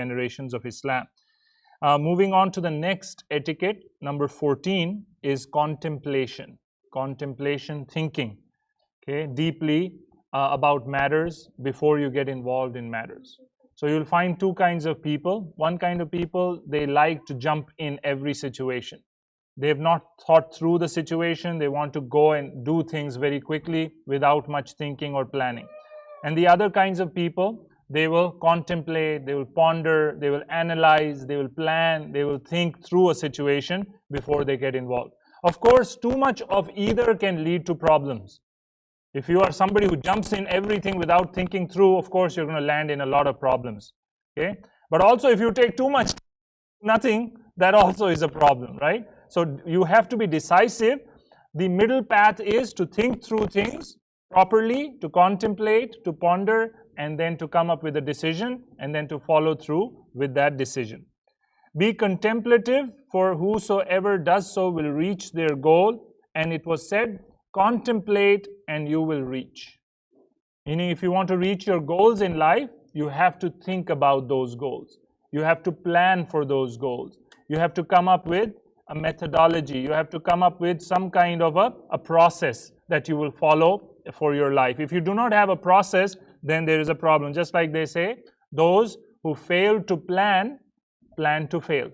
generations of Islam. Moving on to the next etiquette, number 14, is contemplation. Contemplation, thinking, okay, deeply about matters before you get involved in matters. So you'll find two kinds of people. One kind of people, they like to jump in every situation. They have not thought through the situation. They want to go and do things very quickly without much thinking or planning. And the other kinds of people, they will contemplate, they will ponder, they will analyze, they will plan, they will think through a situation before they get involved. Of course, too much of either can lead to problems. If you are somebody who jumps in everything without thinking through, of course, you're going to land in a lot of problems. Okay? But also, if you take too much, nothing, that also is a problem, right? So you have to be decisive. The middle path is to think through things properly, to contemplate, to ponder, and then to come up with a decision, and then to follow through with that decision. Be contemplative, for whosoever does so will reach their goal. And it was said, contemplate and you will reach. Meaning, if you want to reach your goals in life, you have to think about those goals. You have to plan for those goals. You have to come up with a methodology. You have to come up with some kind of a process that you will follow for your life. If you do not have a process, then there is a problem. Just like they say, those who fail to plan, plan to fail.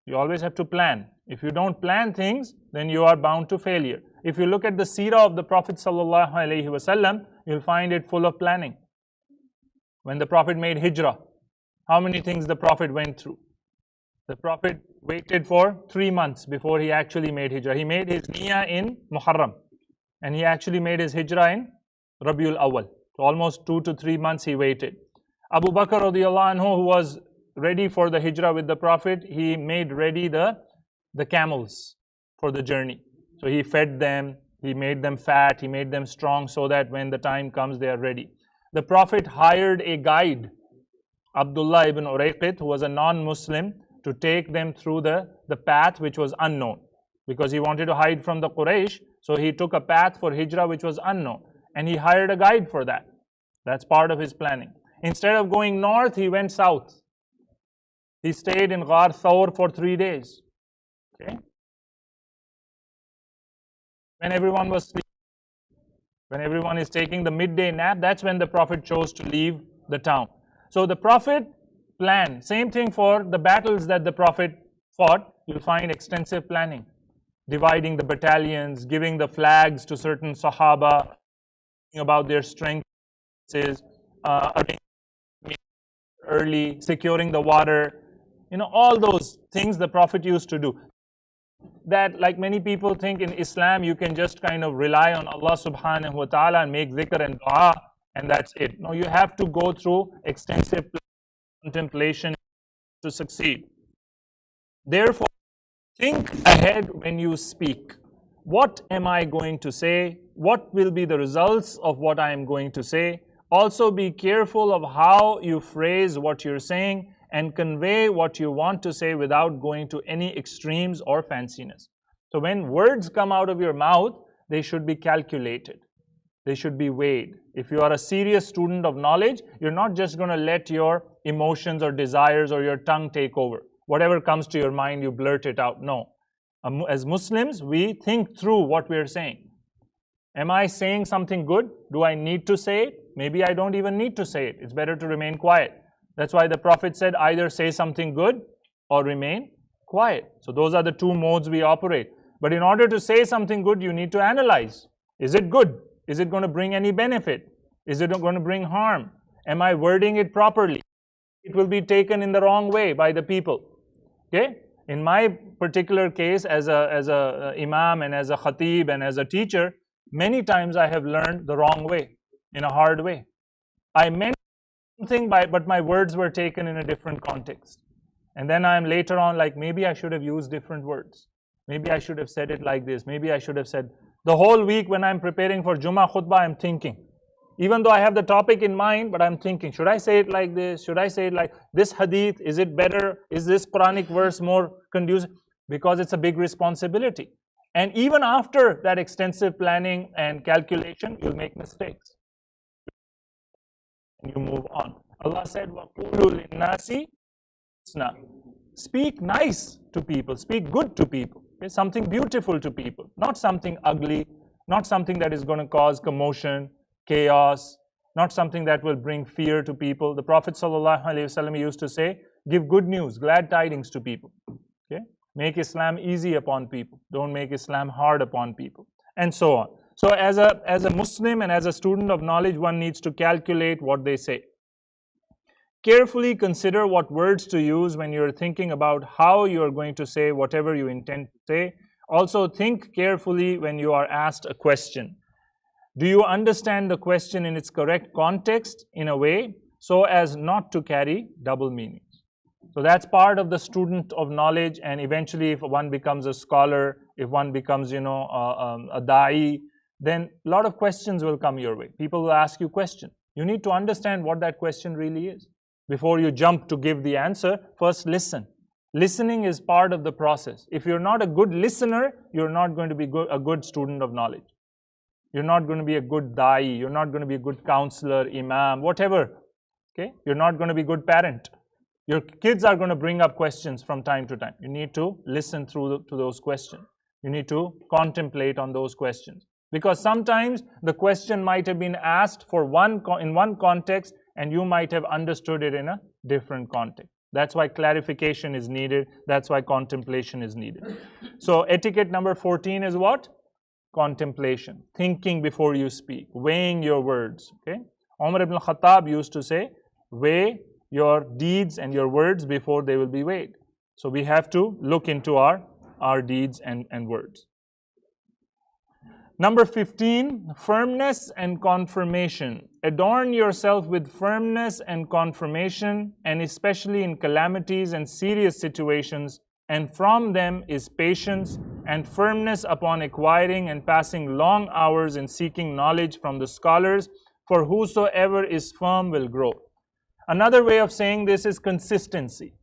You always have to plan. If you don't plan things, then you are bound to failure. If you look at the seerah of the Prophet ﷺ, you'll find it full of planning. When the Prophet made hijrah, how many things the Prophet went through? The Prophet waited for 3 months before he actually made hijrah. He made his niyyah in Muharram, and he actually made his hijrah in Rabiul Awwal. So almost 2 to 3 months he waited. Abu Bakr radiallahu anhu, who was ready for the hijrah with the Prophet, he made ready the camels for the journey. So he fed them, he made them fat, he made them strong so that when the time comes, they are ready. The Prophet hired a guide, Abdullah ibn Urayqit, who was a non-Muslim, to take them through the path which was unknown. Because he wanted to hide from the Quraysh, so he took a path for hijrah which was unknown. And he hired a guide for that. That's part of his planning. Instead of going north, he went south. He stayed in Ghar Thawr for 3 days. Okay? When everyone was sleeping, when everyone is taking the midday nap, that's when the Prophet chose to leave the town. So the Prophet planned. Same thing for the battles that the Prophet fought. You'll find extensive planning. Dividing the battalions, giving the flags to certain Sahaba, about their strengths, early, securing the water, all those things the Prophet used to do. That, like many people think in Islam, you can just kind of rely on Allah subhanahu wa ta'ala and make dhikr and dua, and that's it. No, you have to go through extensive contemplation to succeed. Therefore, think ahead when you speak. What am I going to say? What will be the results of what I am going to say? Also be careful of how you phrase what you're saying and convey what you want to say without going to any extremes or fanciness. So when words come out of your mouth, they should be calculated. They should be weighed. If you are a serious student of knowledge, you're not just going to let your emotions or desires or your tongue take over. Whatever comes to your mind, you blurt it out. No. As Muslims, we think through what we're saying. Am I saying something good? Do I need to say it? Maybe I don't even need to say it. It's better to remain quiet. That's why the Prophet said either say something good or remain quiet. So those are the two modes we operate. But in order to say something good, you need to analyze. Is it good? Is it going to bring any benefit? Is it going to bring harm? Am I wording it properly? It will be taken in the wrong way by the people. Okay? In my particular case, as a imam and as a khatib and as a teacher, many times I have learned the wrong way, in a hard way. I meant something, but my words were taken in a different context. And then I'm later on like, maybe I should have used different words. Maybe I should have said it like this. Maybe I should have said, the whole week when I'm preparing for Jummah khutbah, I'm thinking. Even though I have the topic in mind, but I'm thinking, should I say it like this? Should I say it like this hadith? Is it better? Is this Quranic verse more conducive? Because it's a big responsibility. And even after that extensive planning and calculation, you'll make mistakes. And you move on. Allah said, وَقُولُوا لِلنَّاسِ husna. Speak nice to people, speak good to people, okay? Something beautiful to people, not something ugly, not something that is going to cause commotion, chaos, not something that will bring fear to people. The Prophet ﷺ used to say, give good news, glad tidings to people, okay? Make Islam easy upon people, don't make Islam hard upon people, and so on. So as a Muslim and as a student of knowledge, one needs to calculate what they say. Carefully consider what words to use when you're thinking about how you're going to say whatever you intend to say. Also, think carefully when you are asked a question. Do you understand the question in its correct context in a way so as not to carry double meanings? So that's part of the student of knowledge, and eventually if one becomes a scholar, if one becomes, a da'i, then a lot of questions will come your way. People will ask you questions. You need to understand what that question really is. Before you jump to give the answer, first listen. Listening is part of the process. If you're not a good listener, you're not going to be a good student of knowledge. You're not going to be a good da'i, you're not going to be a good counselor, imam, whatever. Okay? You're not going to be a good parent. Your kids are going to bring up questions from time to time. You need to listen to those questions. You need to contemplate on those questions. Because sometimes the question might have been asked in one context, and you might have understood it in a different context. That's why clarification is needed. That's why contemplation is needed. So etiquette number 14 is what? Contemplation. Thinking before you speak. Weighing your words. Okay? Umar ibn Khattab used to say, weigh your deeds and your words before they will be weighed. So we have to look into our deeds and words. Number 15, firmness and confirmation. Adorn yourself with firmness and confirmation, and especially in calamities and serious situations, and from them is patience and firmness upon acquiring and passing long hours in seeking knowledge from the scholars, for whosoever is firm will grow. Another way of saying this is consistency.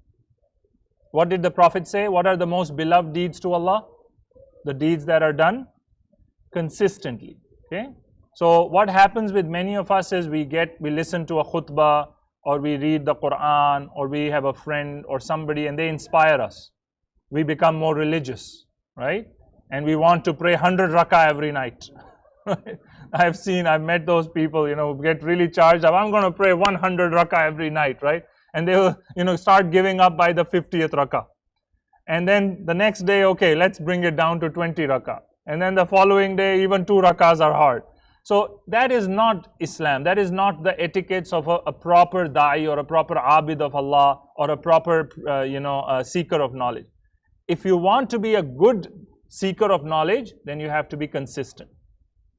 What did the Prophet say? What are the most beloved deeds to Allah? The deeds that are done consistently. Okay? So what happens with many of us is we listen to a khutbah, or we read the Quran, or we have a friend or somebody and they inspire us. We become more religious, right? And we want to pray 100 rakah every night. I've met those people, who get really charged up. I'm going to pray 100 rakah every night, right? And they will, start giving up by the 50th rakah. And then the next day, okay, let's bring it down to 20 rakah. And then the following day, even 2 rakahs are hard. So that is not Islam. That is not the etiquettes of a proper da'i or a proper abid of Allah or a proper, seeker of knowledge. If you want to be a good seeker of knowledge, then you have to be consistent.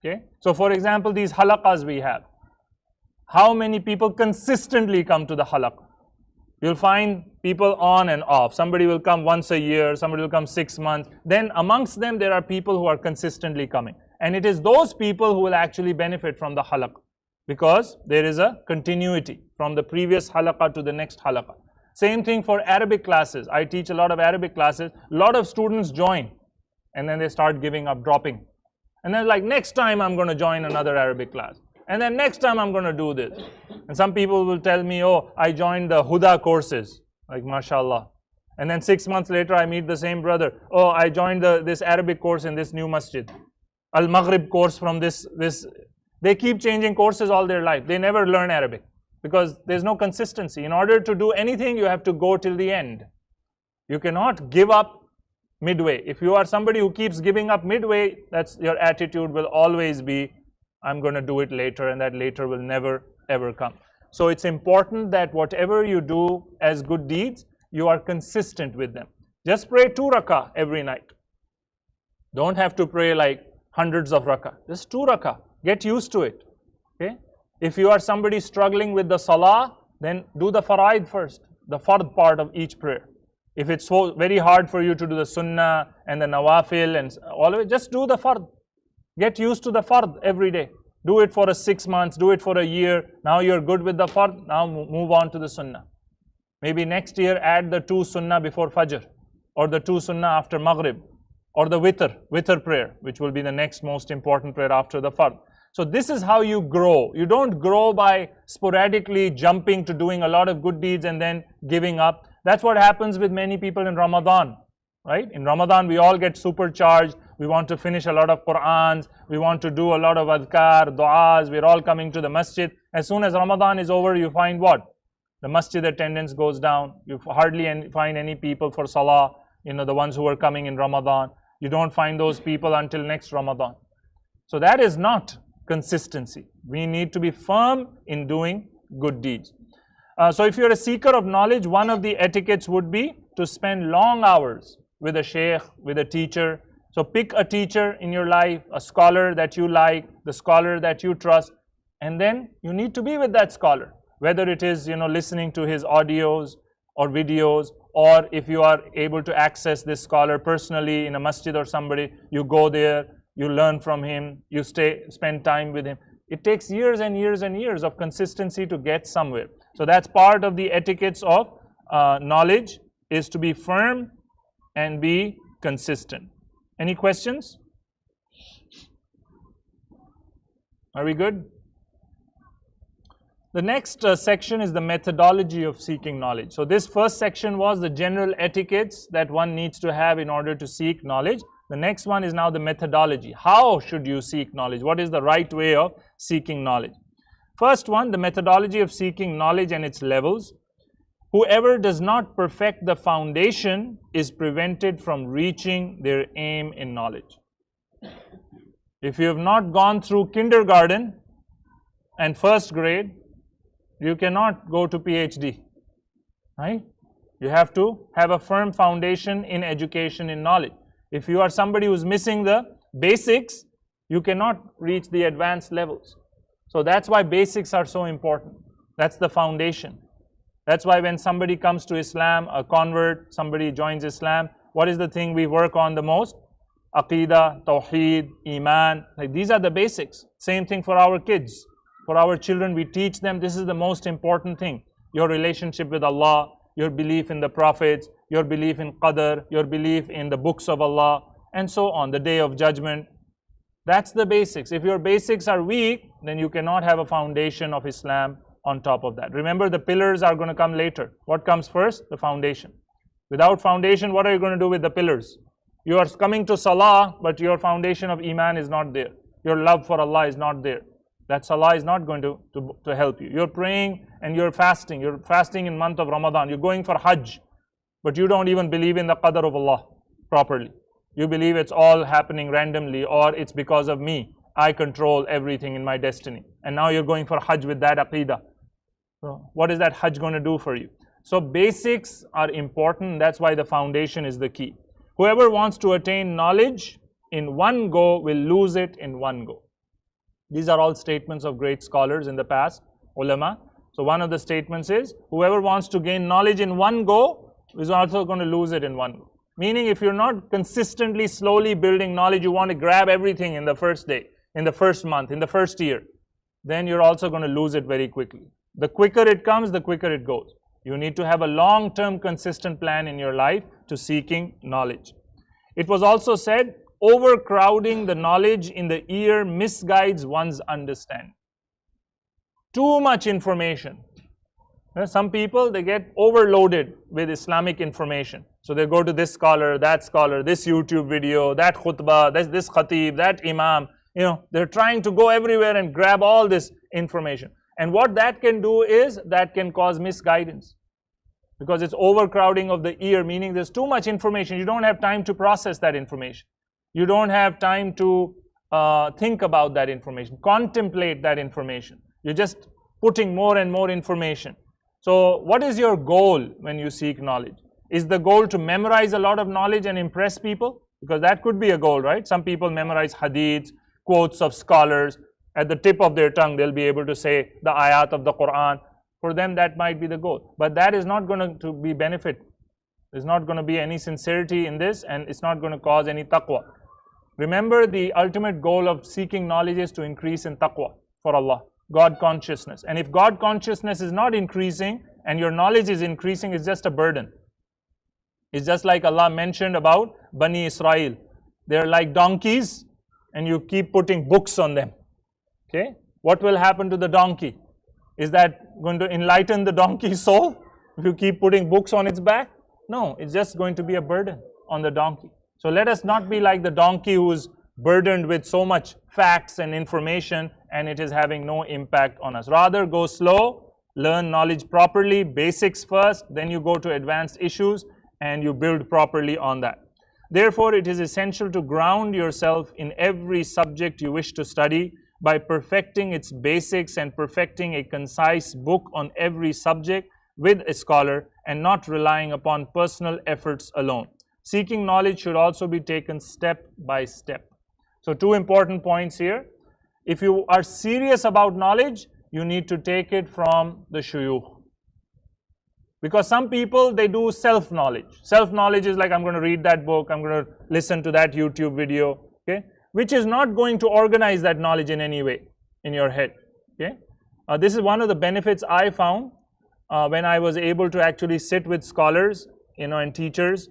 Okay? So for example, these halaqas we have. How many people consistently come to the halaqah? You'll find people on and off. Somebody will come once a year, somebody will come 6 months. Then amongst them, there are people who are consistently coming. And it is those people who will actually benefit from the halaqah, because there is a continuity from the previous halaqah to the next halaqah. Same thing for Arabic classes. I teach a lot of Arabic classes. A lot of students join, and then they start giving up, dropping. And then like, next time I'm going to join another Arabic class. And then next time I'm going to do this. And some people will tell me, oh, I joined the Huda courses, like mashallah. And then 6 months later, I meet the same brother. Oh, I joined this Arabic course in this new masjid. Al-Maghrib course from this. They keep changing courses all their life. They never learn Arabic because there's no consistency. In order to do anything, you have to go till the end. You cannot give up midway. If you are somebody who keeps giving up midway, that's your attitude will always be, I'm going to do it later, and that later will never ever come. So it's important that whatever you do as good deeds, you are consistent with them. Just pray 2 rakah every night. Don't have to pray like hundreds of rakah. Just 2 rakah. Get used to it. Okay? If you are somebody struggling with the salah, then do the faraid first, the fard part of each prayer. If it's so very hard for you to do the sunnah and the nawafil and all of it, just do the fard. Get used to the fard every day. Do it for 6 months, do it for a year. Now you're good with the fard, now move on to the sunnah. Maybe next year add the 2 sunnah before fajr, or the 2 sunnah after maghrib, or the witr prayer, which will be the next most important prayer after the fard. So this is how you grow. You don't grow by sporadically jumping to doing a lot of good deeds and then giving up. That's what happens with many people in Ramadan, right? In Ramadan, we all get supercharged. We want to finish a lot of Qur'ans. We want to do a lot of adhkar, du'as. We're all coming to the masjid. As soon as Ramadan is over, you find what? The masjid attendance goes down. You hardly find any people for salah, the ones who are coming in Ramadan. You don't find those people until next Ramadan. So that is not consistency. We need to be firm in doing good deeds. So if you're a seeker of knowledge, one of the etiquettes would be to spend long hours with a sheikh, with a teacher. So pick a teacher in your life, a scholar that you like, the scholar that you trust, and then you need to be with that scholar. Whether it is, listening to his audios or videos, or if you are able to access this scholar personally in a masjid or somebody, you go there, you learn from him, you spend time with him. It takes years and years and years of consistency to get somewhere. So that's part of the etiquettes of knowledge, is to be firm and be consistent. Any questions? Are we good? The next section is the methodology of seeking knowledge. So this first section was the general etiquettes that one needs to have in order to seek knowledge. The next one is now the methodology. How should you seek knowledge? What is the right way of seeking knowledge? First one, the methodology of seeking knowledge and its levels. Whoever does not perfect the foundation is prevented from reaching their aim in knowledge. If you have not gone through kindergarten and first grade, you cannot go to PhD, right? You have to have a firm foundation in education, in knowledge. If you are somebody who's missing the basics, you cannot reach the advanced levels. So that's why basics are so important. That's the foundation. That's why when somebody comes to Islam, a convert, somebody joins Islam, what is the thing we work on the most? Aqidah, Tawheed, Iman. Like these are the basics. Same thing for our kids. For our children, we teach them this is the most important thing. Your relationship with Allah, your belief in the prophets, your belief in Qadr, your belief in the books of Allah, and so on, the Day of Judgment. That's the basics. If your basics are weak, then you cannot have a foundation of Islam on top of that. Remember, the pillars are going to come later. What comes first? The foundation. Without foundation, what are you going to do with the pillars? You are coming to Salah, but your foundation of Iman is not there. Your love for Allah is not there. That Salah is not going to help you. You're praying and you're fasting. You're fasting in month of Ramadan. You're going for Hajj, but you don't even believe in the Qadr of Allah properly. You believe it's all happening randomly, or it's because of me. I control everything in my destiny. And now you're going for Hajj with that Aqidah. So what is that Hajj going to do for you? So basics are important. That's why the foundation is the key. Whoever wants to attain knowledge in one go will lose it in one go. These are all statements of great scholars in the past, ulama. So one of the statements is, whoever wants to gain knowledge in one go is also going to lose it in one go. Meaning, if you're not consistently, slowly building knowledge, you want to grab everything in the first day, in the first month, in the first year, then you're also going to lose it very quickly. The quicker it comes, the quicker it goes. You need to have a long-term consistent plan in your life to seeking knowledge. It was also said, overcrowding the knowledge in the ear misguides one's understanding. Too much information. Some people, they get overloaded with Islamic information. So they go to this scholar, this YouTube video, that khutbah, this khatib, that imam. They're trying to go everywhere and grab all this information. And what that can do is, that can cause misguidance. Because it's overcrowding of the ear, meaning there's too much information. You don't have time to process that information. You don't have time to think about that information, contemplate that information. You're just putting more and more information. So what is your goal when you seek knowledge? Is the goal to memorize a lot of knowledge and impress people? Because that could be a goal, right? Some people memorize hadiths, quotes of scholars. At the tip of their tongue, they'll be able to say the ayat of the Quran. For them, that might be the goal. But that is not going to be benefit. There's not going to be any sincerity in this, and it's not going to cause any taqwa. Remember, the ultimate goal of seeking knowledge is to increase in taqwa for Allah, God consciousness. And if God consciousness is not increasing and your knowledge is increasing, it's just a burden. It's just like Allah mentioned about Bani Israel. They're like donkeys and you keep putting books on them. Okay? What will happen to the donkey? Is that going to enlighten the donkey's soul? if you keep putting books on its back? No, it's just going to be a burden on the donkey. So let us not be like the donkey who's burdened with so much facts and information and it is having no impact on us. Rather, go slow, learn knowledge properly, basics first, then you go to advanced issues and you build properly on that. Therefore, it is essential to ground yourself in every subject you wish to study by perfecting its basics and perfecting a concise book on every subject with a scholar and not relying upon personal efforts alone. Seeking knowledge should also be taken step by step. So two important points here. If you are serious about knowledge, you need to take it from the shuyukh. Because some people, they do self-knowledge. Self-knowledge is like, I'm going to read that book, I'm going to listen to that YouTube video, okay? Which is not going to organize that knowledge in any way in your head, okay? This is one of the benefits I found when I was able to actually sit with scholars, and teachers.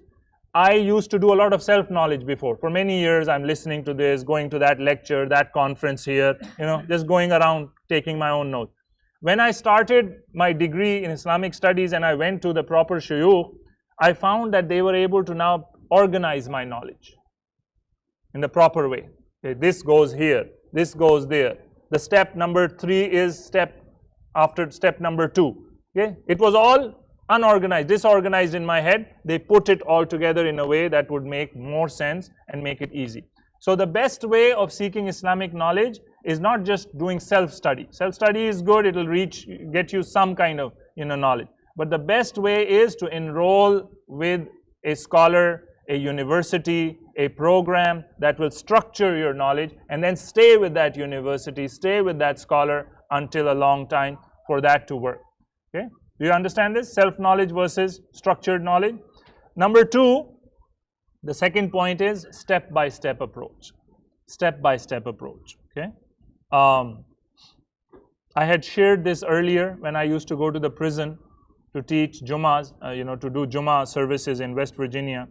I used to do a lot of self-knowledge before. For many years, I'm listening to this, going to that lecture, that conference here, just going around taking my own notes. When I started my degree in Islamic studies and I went to the proper shuyukh, I found that they were able to now organize my knowledge in the proper way. Okay, this goes here, this goes there. The step number 3 is step after step number 2. Okay? It was all unorganized, disorganized in my head. They put it all together in a way that would make more sense and make it easy. So the best way of seeking Islamic knowledge is not just doing self-study. Self-study is good, it will get you some kind of knowledge. But the best way is to enroll with a scholar, a university, a program that will structure your knowledge and then stay with that university, stay with that scholar until a long time for that to work. Okay? Do you understand this? Self-knowledge versus structured knowledge. Number 2, the second point is step-by-step approach. Step-by-step approach. Okay. I had shared this earlier when I used to go to the prison to teach Jummahs, to do Jummah services in West Virginia.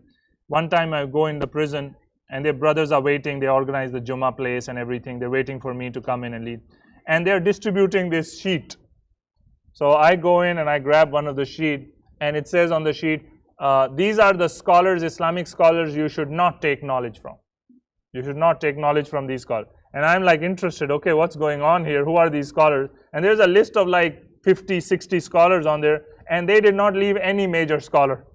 One time I go in the prison and their brothers are waiting. They organize the Jummah place and everything. They're waiting for me to come in and lead. And they're distributing this sheet. So I go in and I grab one of the sheet and it says on the sheet, these are the scholars, Islamic scholars you should not take knowledge from. You should not take knowledge from these scholars. And I'm like interested, okay, what's going on here? Who are these scholars? And there's a list of like 50, 60 scholars on there, and they did not leave any major scholar.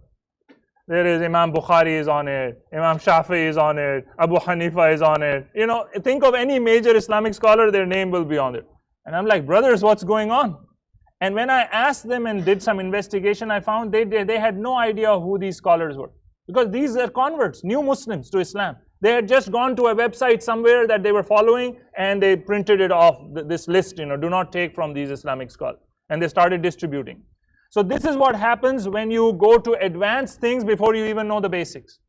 There is Imam Bukhari is on it, Imam Shafi'i is on it, Abu Hanifa is on it. Think of any major Islamic scholar, their name will be on it. And I'm like, brothers, what's going on? And when I asked them and did some investigation, I found they had no idea who these scholars were. Because these are converts, new Muslims to Islam. They had just gone to a website somewhere that they were following and they printed it off, this list, do not take from these Islamic scholars. And they started distributing. So this is what happens when you go to advanced things before you even know the basics.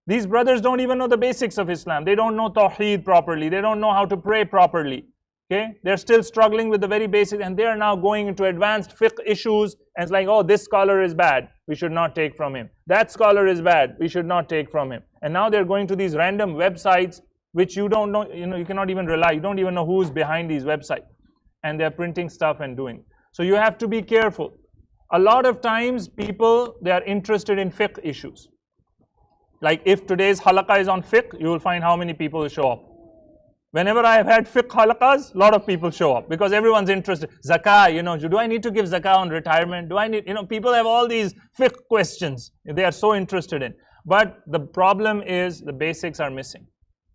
These brothers don't even know the basics of Islam. They don't know Tawheed properly. They don't know how to pray properly. Okay? They're still struggling with the very basics and they are now going into advanced fiqh issues and it's like, oh, this scholar is bad. We should not take from him. That scholar is bad. We should not take from him. And now they're going to these random websites which you don't know, you cannot even rely. You don't even know who's behind these websites. And they're printing stuff and doing. So you have to be careful. A lot of times people, they are interested in fiqh issues. Like if today's halaqah is on fiqh, you will find how many people will show up. Whenever I have had fiqh halaqas, a lot of people show up because everyone's interested. Zakah, do I need to give zakah on retirement? Do I need, people have all these fiqh questions they are so interested in. But the problem is the basics are missing.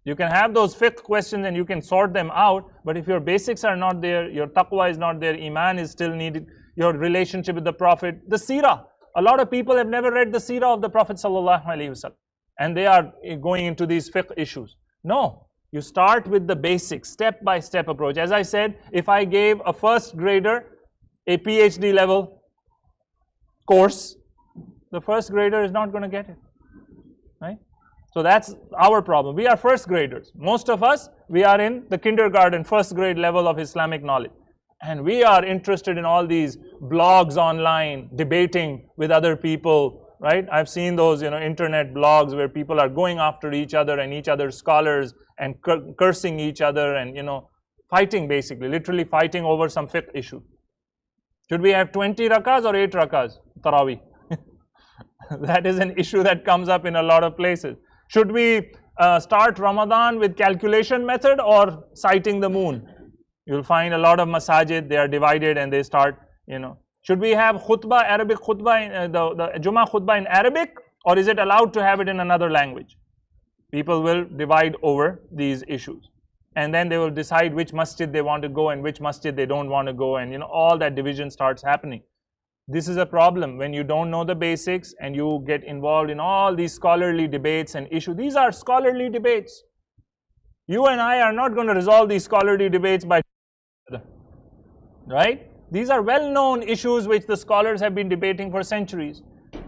You can have those fiqh questions and you can sort them out, but if your basics are not there, your taqwa is not there, iman is still needed, your relationship with the Prophet, the seerah. A lot of people have never read the seerah of the Prophet ﷺ, and they are going into these fiqh issues. No. You start with the basics, step-by-step approach. As I said, if I gave a first grader a PhD level course, the first grader is not going to get it, right? So that's our problem. We are first graders. Most of us, we are in the kindergarten, first grade level of Islamic knowledge. And we are interested in all these blogs online, debating with other people, right? I've seen those, internet blogs where people are going after each other and each other's scholars and cursing each other and, fighting basically, literally fighting over some fiqh issue. Should we have 20 rakas or 8 rakas? Taraweeh. That is an issue that comes up in a lot of places. Should we start Ramadan with calculation method or citing the moon? You'll find a lot of masajid, they are divided and they start, Should we have khutbah, Arabic khutbah, the Jummah khutbah in Arabic, or is it allowed to have it in another language? People will divide over these issues. And then they will decide which masjid they want to go and which masjid they don't want to go, and all that division starts happening. This is a problem when you don't know the basics and you get involved in all these scholarly debates and issues. These are scholarly debates. You and I are not going to resolve these scholarly debates by, right? These are well-known issues which the scholars have been debating for centuries.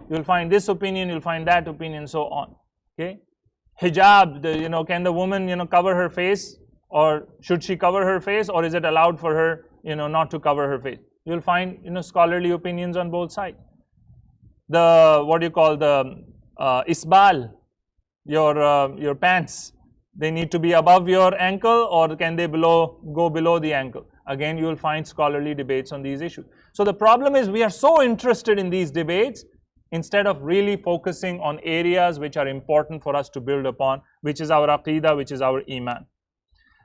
You'll find this opinion, you'll find that opinion, so on. Okay? Hijab, can the woman, cover her face, or should she cover her face, or is it allowed for her, not to cover her face? You'll find, scholarly opinions on both sides. The isbal, your pants, they need to be above your ankle, or can they go below the ankle? Again, you will find scholarly debates on these issues. So the problem is we are so interested in these debates instead of really focusing on areas which are important for us to build upon, which is our aqidah, which is our iman.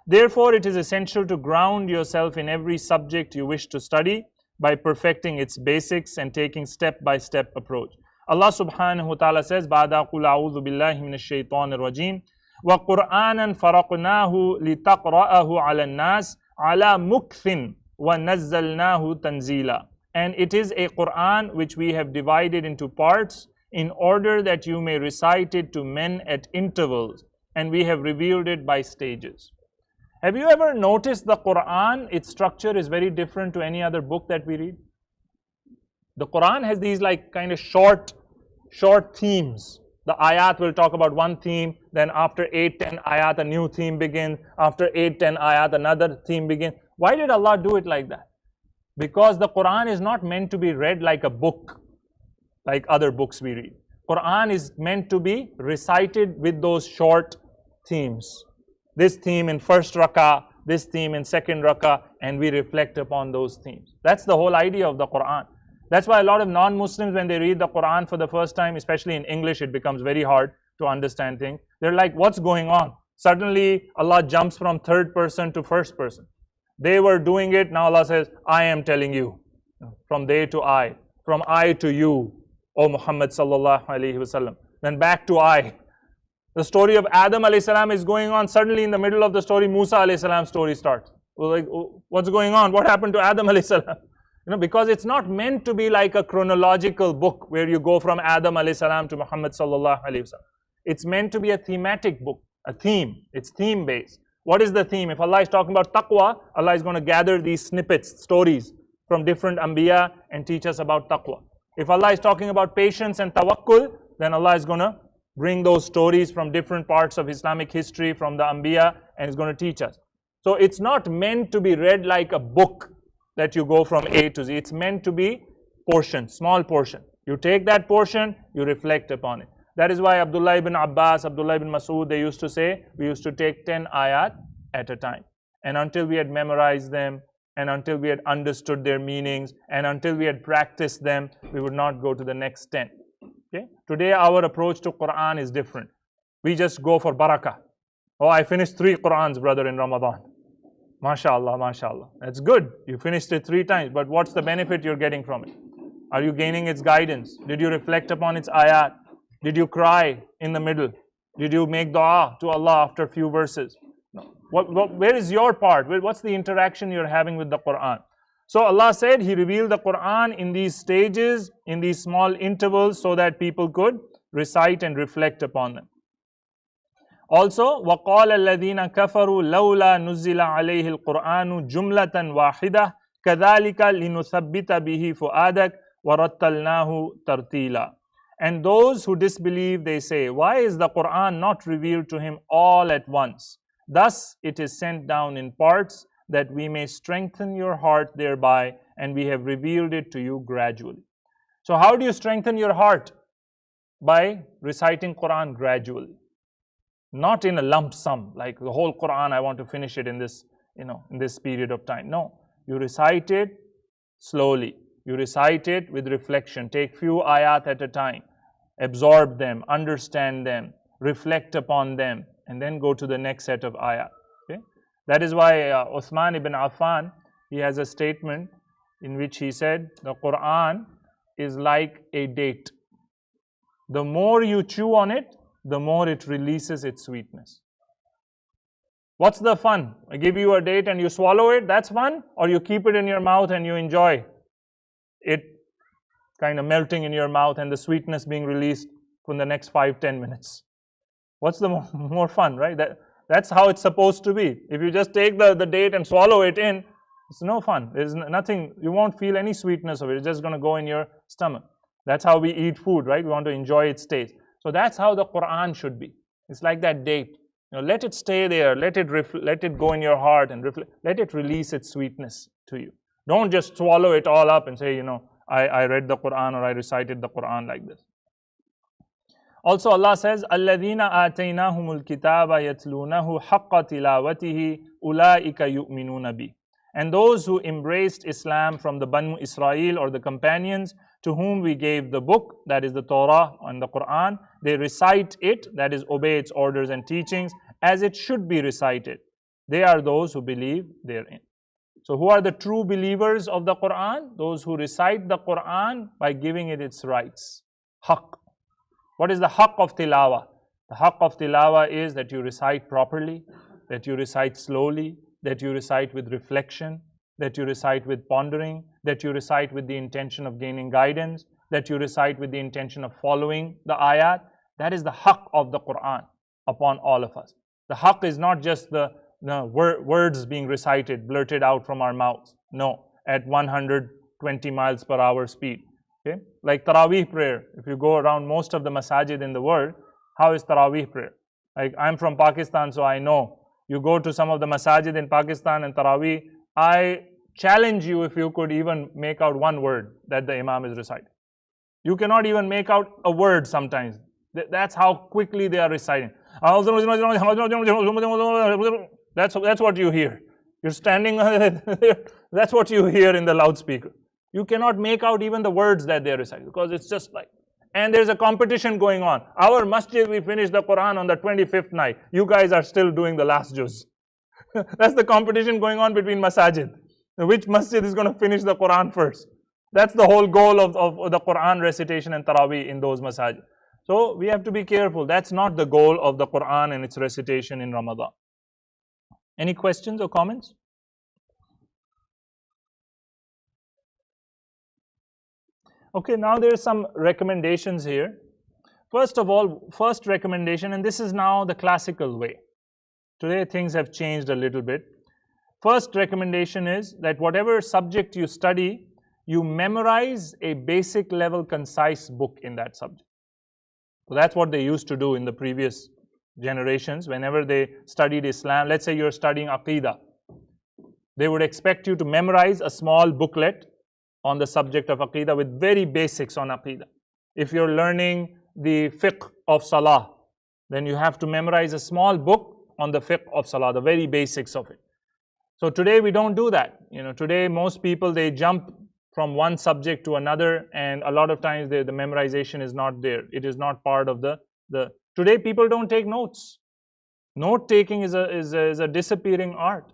Therefore, it is essential to ground yourself in every subject you wish to study by perfecting its basics and taking step-by-step approach. Allah subhanahu wa ta'ala says, Ba'da qul a'udhu billahi minash shaitanir rajim, wa Qur'anan faraqnahu litaqra'ahu 'ala an-nas 'ala mukthin wa nazzalnahu tanzila. And it is a Qur'an which we have divided into parts in order that you may recite it to men at intervals, and we have revealed it by stages. Have you ever noticed the Quran, its structure is very different to any other book that we read? The Quran has these kind of short themes. The ayat will talk about one theme, then after 8-10 ayat a new theme begins, after 8-10 ayat another theme begins. Why did Allah do it like that? Because the Quran is not meant to be read like a book, like other books we read. Quran is meant to be recited with those short themes. This theme in first rakah, this theme in second rakah, and we reflect upon those themes. That's the whole idea of the Quran. That's why a lot of non-Muslims, when they read the Quran for the first time, especially in English, it becomes very hard to understand things. They're like, what's going on? Suddenly, Allah jumps from third person to first person. They were doing it, now Allah says, I am telling you. From they to I, from I to you, O Muhammad sallallahu alaihi wasallam. Then back to I. The story of Adam alayhi salam is going on. Suddenly in the middle of the story, Musa alayhi salam's story starts. We're like, what's going on? What happened to Adam alayhi salam? Because it's not meant to be like a chronological book where you go from Adam alayhi salam to Muhammad sallallahu alayhi wasallam. It's meant to be a thematic book, a theme. It's theme based. What is the theme? If Allah is talking about taqwa, Allah is going to gather these snippets, stories from different anbiya and teach us about taqwa. If Allah is talking about patience and tawakkul, then Allah is going to bring those stories from different parts of Islamic history, from the Anbiya, and is going to teach us. So it's not meant to be read like a book that you go from A to Z. It's meant to be portion, small portion. You take that portion, you reflect upon it. That is why Abdullah ibn Abbas, Abdullah ibn Mas'ud, they used to say, we used to take 10 ayat at a time. And until we had memorized them, and until we had understood their meanings, and until we had practiced them, we would not go to the next 10. Okay? Today our approach to Quran is different. We just go for barakah. Oh, I finished 3 Qurans, brother, in Ramadan. MashaAllah, MashaAllah. That's good. You finished it 3 times, but what's the benefit you're getting from it? Are you gaining its guidance? Did you reflect upon its ayat? Did you cry in the middle? Did you make dua to Allah after a few verses? No. Where is your part? What's the interaction you're having with the Quran? So Allah said He revealed the Quran in these stages, in these small intervals, so that people could recite and reflect upon them. Also, وَقَالَ الَّذِينَ كَفَرُوا لَوْلَا نُزِّلَ عَلَيْهِ الْقُرْآنُ جُمْلَةً وَاحِدَةً كَذَلِكَ لِنُثَبِّتَ بِهِ فُؤَادَكَ وَرَتَّلْنَاهُ تَرْتِيلًا. And those who disbelieve, they say, why is the Quran not revealed to him all at once? Thus it is sent down in parts, that we may strengthen your heart thereby, and we have revealed it to you gradually. So how do you strengthen your heart? By reciting Quran gradually. Not in a lump sum, like the whole Quran, I want to finish it in this, in this period of time. No, you recite it slowly. You recite it with reflection. Take few ayat at a time. Absorb them, understand them, reflect upon them, and then go to the next set of ayat. Okay? That is why Uthman ibn Affan, he has a statement in which he said, the Quran is like a date. The more you chew on it, the more it releases its sweetness. What's the fun? I give you a date and you swallow it, that's fun? Or you keep it in your mouth and you enjoy it kind of melting in your mouth and the sweetness being released from the next 5-10 minutes? What's the more fun, right? That's how it's supposed to be. If you just take the date and swallow it in, it's no fun. There's nothing, you won't feel any sweetness of it. It's just going to go in your stomach. That's how we eat food, right? We want to enjoy its taste. So that's how the Quran should be. It's like that date. Let it stay there. Let it go in your heart and let it release its sweetness to you. Don't just swallow it all up and say, I read the Quran or I recited the Quran like this. Also Allah says, الَّذِينَ آتَيْنَاهُمُ الْكِتَابَ يَتْلُونَهُ حَقَّ تِلَاوَتِهِ أُولَٰئِكَ يُؤْمِنُونَ بِهِ. And those who embraced Islam from the Banu Israel or the companions to whom we gave the book, that is the Torah and the Quran, they recite it, that is obey its orders and teachings, as it should be recited. They are those who believe therein. So who are the true believers of the Quran? Those who recite the Quran by giving it its rights. Haqq. What is the haqq of tilawa? The haqq of tilawa is that you recite properly, that you recite slowly, that you recite with reflection, that you recite with pondering, that you recite with the intention of gaining guidance, that you recite with the intention of following the ayat. That is the haqq of the Quran upon all of us. The haqq is not just the words being recited, blurted out from our mouths. No, at 120 miles per hour speed. Okay? Like Taraweeh prayer. If you go around most of the masajid in the world, how is Taraweeh prayer? Like, I'm from Pakistan, so I know. You go to some of the masajid in Pakistan and Taraweeh, I challenge you if you could even make out one word that the Imam is reciting. You cannot even make out a word sometimes. That's how quickly they are reciting. That's what you hear. You're standing there, that's what you hear in the loudspeaker. You cannot make out even the words that they're reciting because it's just like, and there's a competition going on. Our masjid, we finished the Quran on the 25th night. You guys are still doing the last juz. That's the competition going on between masajid. Which masjid is going to finish the Quran first? That's the whole goal of the Quran recitation and Taraweeh in those masajid. So we have to be careful. That's not the goal of the Quran and its recitation in Ramadan. Any questions or comments? Okay, now there are some recommendations here. First of all, first recommendation, and this is now the classical way. Today things have changed a little bit. First recommendation is that whatever subject you study, you memorize a basic level concise book in that subject. So that's what they used to do in the previous generations. Whenever they studied Islam, let's say you're studying Aqidah, they would expect you to memorize a small booklet on the subject of Aqidah with very basics on Aqidah. If you're learning the fiqh of Salah, then you have to memorize a small book on the fiqh of Salah, the very basics of it. So today we don't do that. Today most people, they jump from one subject to another, and a lot of times the memorization is not there. It is not part of the today people don't take notes. Note taking is a disappearing art,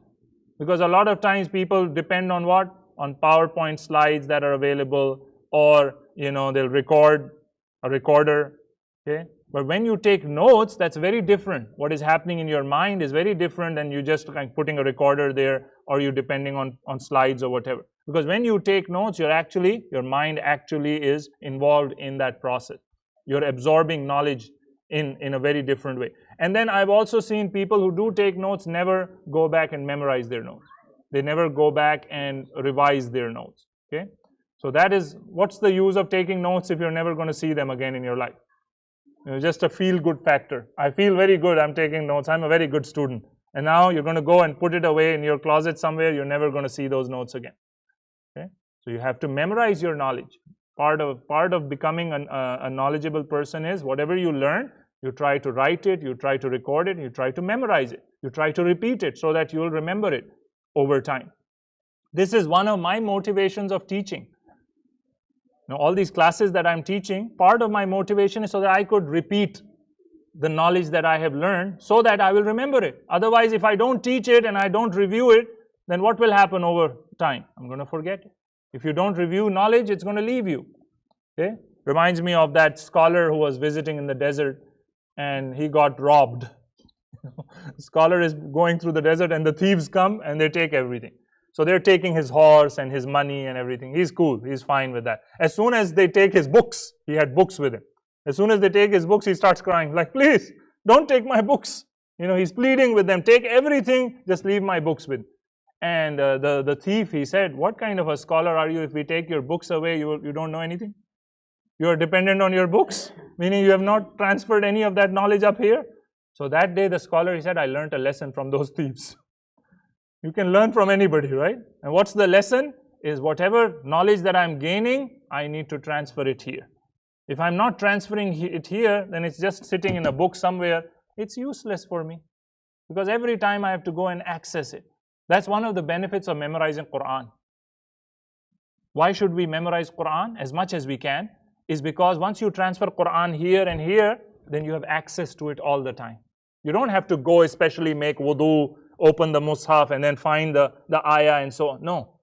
because a lot of times people depend on what? On PowerPoint slides that are available, or they'll record a recorder. Okay, but when you take notes, that's very different. What is happening in your mind is very different than you just like putting a recorder there, or you depending on slides or whatever. Because when you take notes, your mind actually is involved in that process. You're absorbing knowledge in a very different way. And then I've also seen people who do take notes never go back and memorize their notes. They never go back and revise their notes. Okay, so that is, what's the use of taking notes if you're never going to see them again in your life? Just a feel-good factor. I feel very good, I'm taking notes, I'm a very good student. And now you're going to go and put it away in your closet somewhere, you're never going to see those notes again. Okay? So you have to memorize your knowledge. Part of becoming a knowledgeable person is whatever you learn, you try to write it, you try to record it, you try to memorize it, you try to repeat it so that you will remember it over time. This is one of my motivations of teaching. Now, all these classes that I'm teaching, part of my motivation is so that I could repeat the knowledge that I have learned so that I will remember it. Otherwise, if I don't teach it and I don't review it, then what will happen over time? I'm going to forget it. If you don't review knowledge, it's going to leave you. Okay? Reminds me of that scholar who was visiting in the desert and he got robbed. The scholar is going through the desert and the thieves come and they take everything. So they're taking his horse and his money and everything. He's cool. He's fine with that. As soon as they take his books, he had books with him. As soon as they take his books, he starts crying like, please, don't take my books. He's pleading with them, take everything, just leave my books with. And the thief, he said, what kind of a scholar are you? If we take your books away, you don't know anything? You are dependent on your books, meaning you have not transferred any of that knowledge up here. So that day, the scholar, he said, I learned a lesson from those thieves. You can learn from anybody, right? And what's the lesson? Is whatever knowledge that I'm gaining, I need to transfer it here. If I'm not transferring it here, then it's just sitting in a book somewhere. It's useless for me. Because every time I have to go and access it. That's one of the benefits of memorizing Quran. Why should we memorize Quran as much as we can? Is because once you transfer Quran here and here, then you have access to it all the time. You don't have to go especially make wudu, open the mushaf and then find the ayah and so on. No.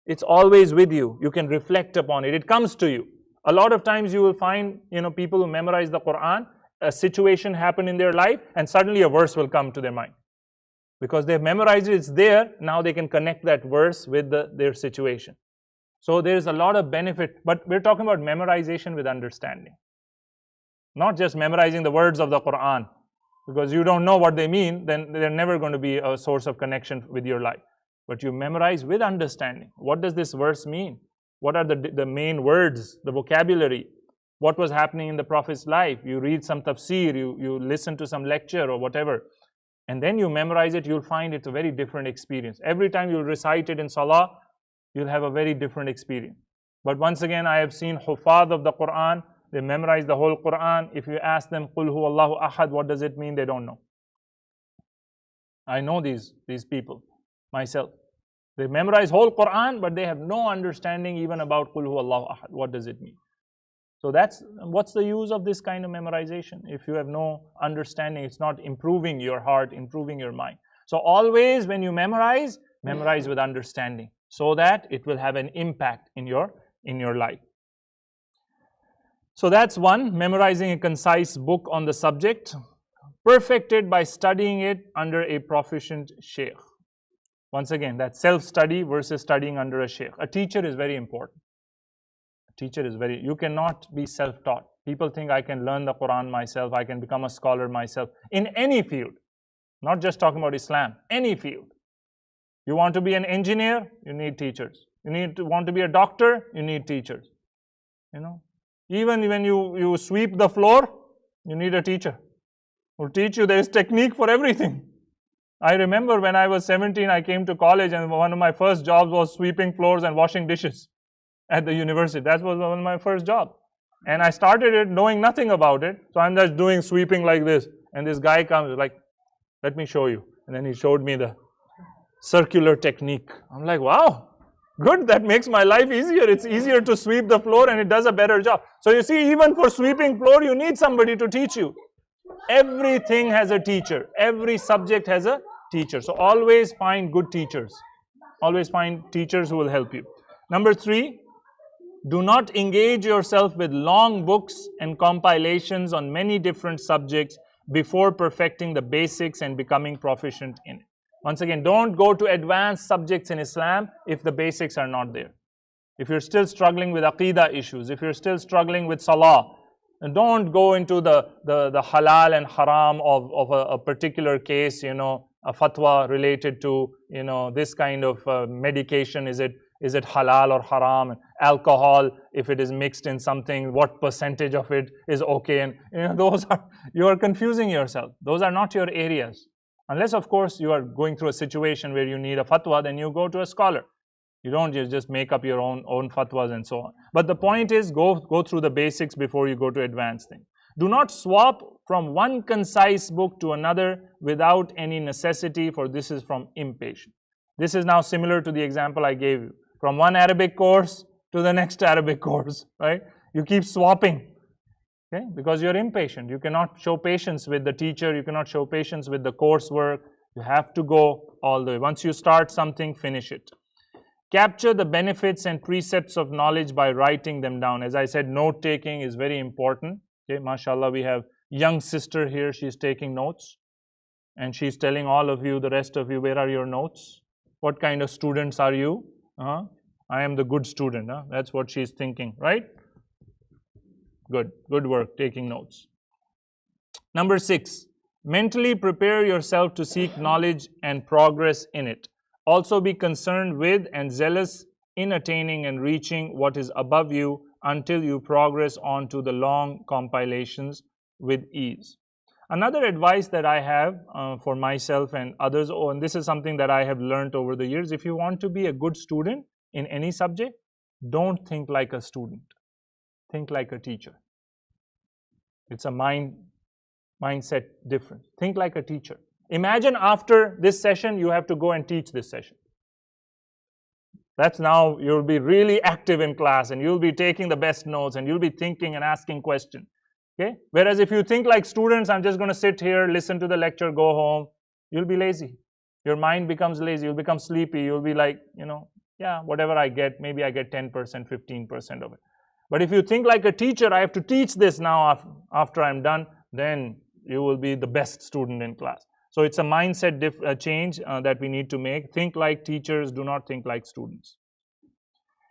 It's always with you. You can reflect upon it. It comes to you. A lot of times you will find, people who memorize the Quran, a situation happen in their life and suddenly a verse will come to their mind. Because they've memorized it, it's there, now they can connect that verse with their situation. So there's a lot of benefit, but we're talking about memorization with understanding. Not just memorizing the words of the Quran. Because you don't know what they mean, then they're never going to be a source of connection with your life. But you memorize with understanding. What does this verse mean? What are the main words, the vocabulary? What was happening in the Prophet's life? You read some tafsir, you listen to some lecture or whatever. And then you memorize it, you'll find it's a very different experience. Every time you recite it in salah, you'll have a very different experience. But once again, I have seen hufad of the Quran, they memorize the whole Quran. If you ask them, Qul huwallahu ahad, what does it mean? They don't know. I know these people, myself. They memorize whole Quran, but they have no understanding even about Qul huwallahu ahad. What does it mean? So what's the use of this kind of memorization? If you have no understanding, it's not improving your heart, improving your mind. So always when you memorize with understanding, so that it will have an impact in your life. So that's one, memorizing a concise book on the subject, perfected by studying it under a proficient sheikh. Once again, that's self-study versus studying under a sheikh. A teacher is very important. You cannot be self-taught. People think I can learn the Quran myself, I can become a scholar myself. In any field, not just talking about Islam, any field. You want to be an engineer, you need teachers. Want to be a doctor, you need teachers. Even when you sweep the floor, you need a teacher who teach you. There is technique for everything. I remember when I was 17, I came to college and one of my first jobs was sweeping floors and washing dishes at the university. That was one of my first jobs. And I started it knowing nothing about it. So I'm just doing sweeping like this. And this guy comes like, let me show you. And then he showed me the circular technique. I'm like, wow, good, that makes my life easier. It's easier to sweep the floor and it does a better job. So you see, even for sweeping floor, you need somebody to teach you. Everything has a teacher. Every subject has a teacher. So always find good teachers. Always find teachers who will help you. Number 3, do not engage yourself with long books and compilations on many different subjects before perfecting the basics and becoming proficient in it. Once again, don't go to advanced subjects in Islam if the basics are not there. If you're still struggling with aqidah issues, if you're still struggling with salah, and don't go into the halal and haram of a particular case, a fatwa related to, this kind of medication. Is it halal or haram? Alcohol, if it is mixed in something, what percentage of it is okay? And you are confusing yourself. Those are not your areas. Unless, of course, you are going through a situation where you need a fatwa, then you go to a scholar. You don't just make up your own fatwas and so on. But the point is, go through the basics before you go to advanced things. Do not swap from one concise book to another without any necessity, for this is from impatience. This is now similar to the example I gave you. From one Arabic course to the next Arabic course, right? You keep swapping, okay? Because you're impatient. You cannot show patience with the teacher. You cannot show patience with the coursework. You have to go all the way. Once you start something, finish it. Capture the benefits and precepts of knowledge by writing them down. As I said, note-taking is very important. Okay, mashallah, we have young sister here. She's taking notes. And she's telling all of you, the rest of you, where are your notes? What kind of students are you? I am the good student. That's what she's thinking, right? Good. Good work, taking notes. Number 6, mentally prepare yourself to seek knowledge and progress in it. Also be concerned with and zealous in attaining and reaching what is above you until you progress on to the long compilations with ease. Another advice that I have for myself and others, and this is something that I have learned over the years, if you want to be a good student in any subject, don't think like a student. Think like a teacher. It's a mindset difference. Think like a teacher. Imagine after this session, you have to go and teach this session. That's now you'll be really active in class and you'll be taking the best notes and you'll be thinking and asking questions. Okay? Whereas if you think like students, I'm just going to sit here, listen to the lecture, go home, you'll be lazy. Your mind becomes lazy. You'll become sleepy. You'll be like, yeah, whatever I get, maybe I get 10%, 15% of it. But if you think like a teacher, I have to teach this now after I'm done, then you will be the best student in class. So it's a mindset change that we need to make. Think like teachers, do not think like students.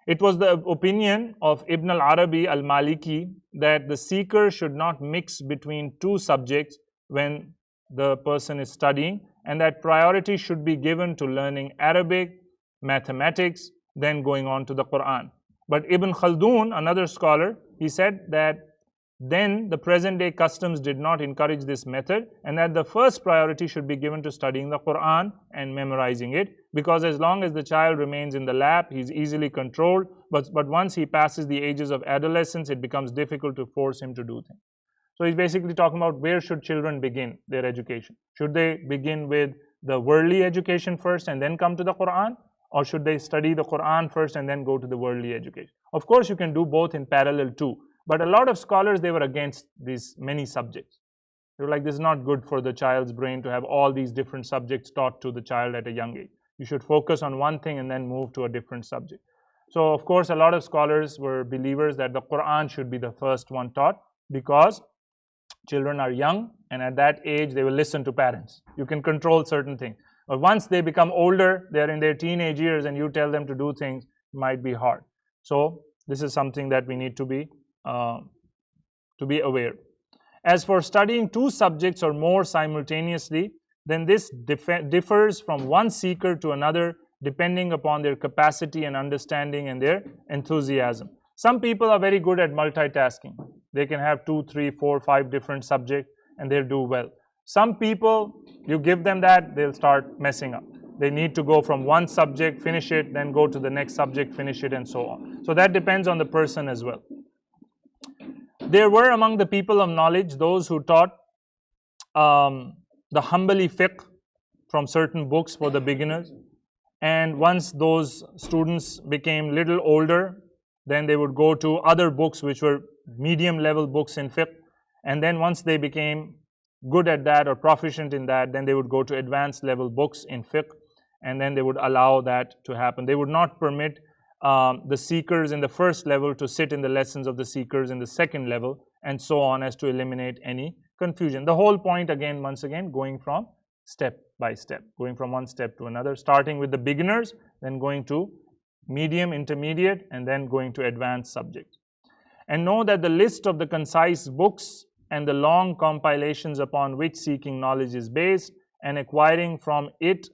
It was the opinion of Ibn al-Arabi al-Maliki that the seeker should not mix between two subjects when the person is studying, and that priority should be given to learning Arabic, mathematics, then going on to the Quran. But Ibn Khaldun, another scholar, he said that then the present day customs did not encourage this method, and that the first priority should be given to studying the Quran and memorizing it, because as long as the child remains in the lap, he's easily controlled, but once he passes the ages of adolescence, it becomes difficult to force him to do things. So he's basically talking about where should children begin their education. Should they begin with the worldly education first and then come to the Quran? Or should they study the Quran first and then go to the worldly education? Of course, you can do both in parallel too. But a lot of scholars, they were against these many subjects. They were like, this is not good for the child's brain to have all these different subjects taught to the child at a young age. You should focus on one thing and then move to a different subject. So, of course, a lot of scholars were believers that the Quran should be the first one taught, because children are young and at that age they will listen to parents. You can control certain things. But once they become older, they're in their teenage years and you tell them to do things, it might be hard. So this is something that we need to be aware. As for studying two subjects or more simultaneously, then this differs from one seeker to another depending upon their capacity and understanding and their enthusiasm. Some people are very good at multitasking. They can have 2, 3, 4, 5 different subjects and they'll do well. Some people, you give them that, they'll start messing up. They need to go from one subject, finish it, then go to the next subject, finish it, and so on. So that depends on the person as well. There were among the people of knowledge those who taught the Hanbali fiqh from certain books for the beginners. And once those students became little older, then they would go to other books which were medium level books in fiqh. And then once they became good at that or proficient in that, then they would go to advanced level books in fiqh, and then they would allow that to happen. They would not permit the seekers in the first level to sit in the lessons of the seekers in the second level, and so on, as to eliminate any confusion. The whole point, again, once again, going from step by step, going from one step to another, starting with the beginners, then going to medium, intermediate, and then going to advanced subjects. And know that the list of the concise books and the long compilations upon which seeking knowledge is based and acquiring from it,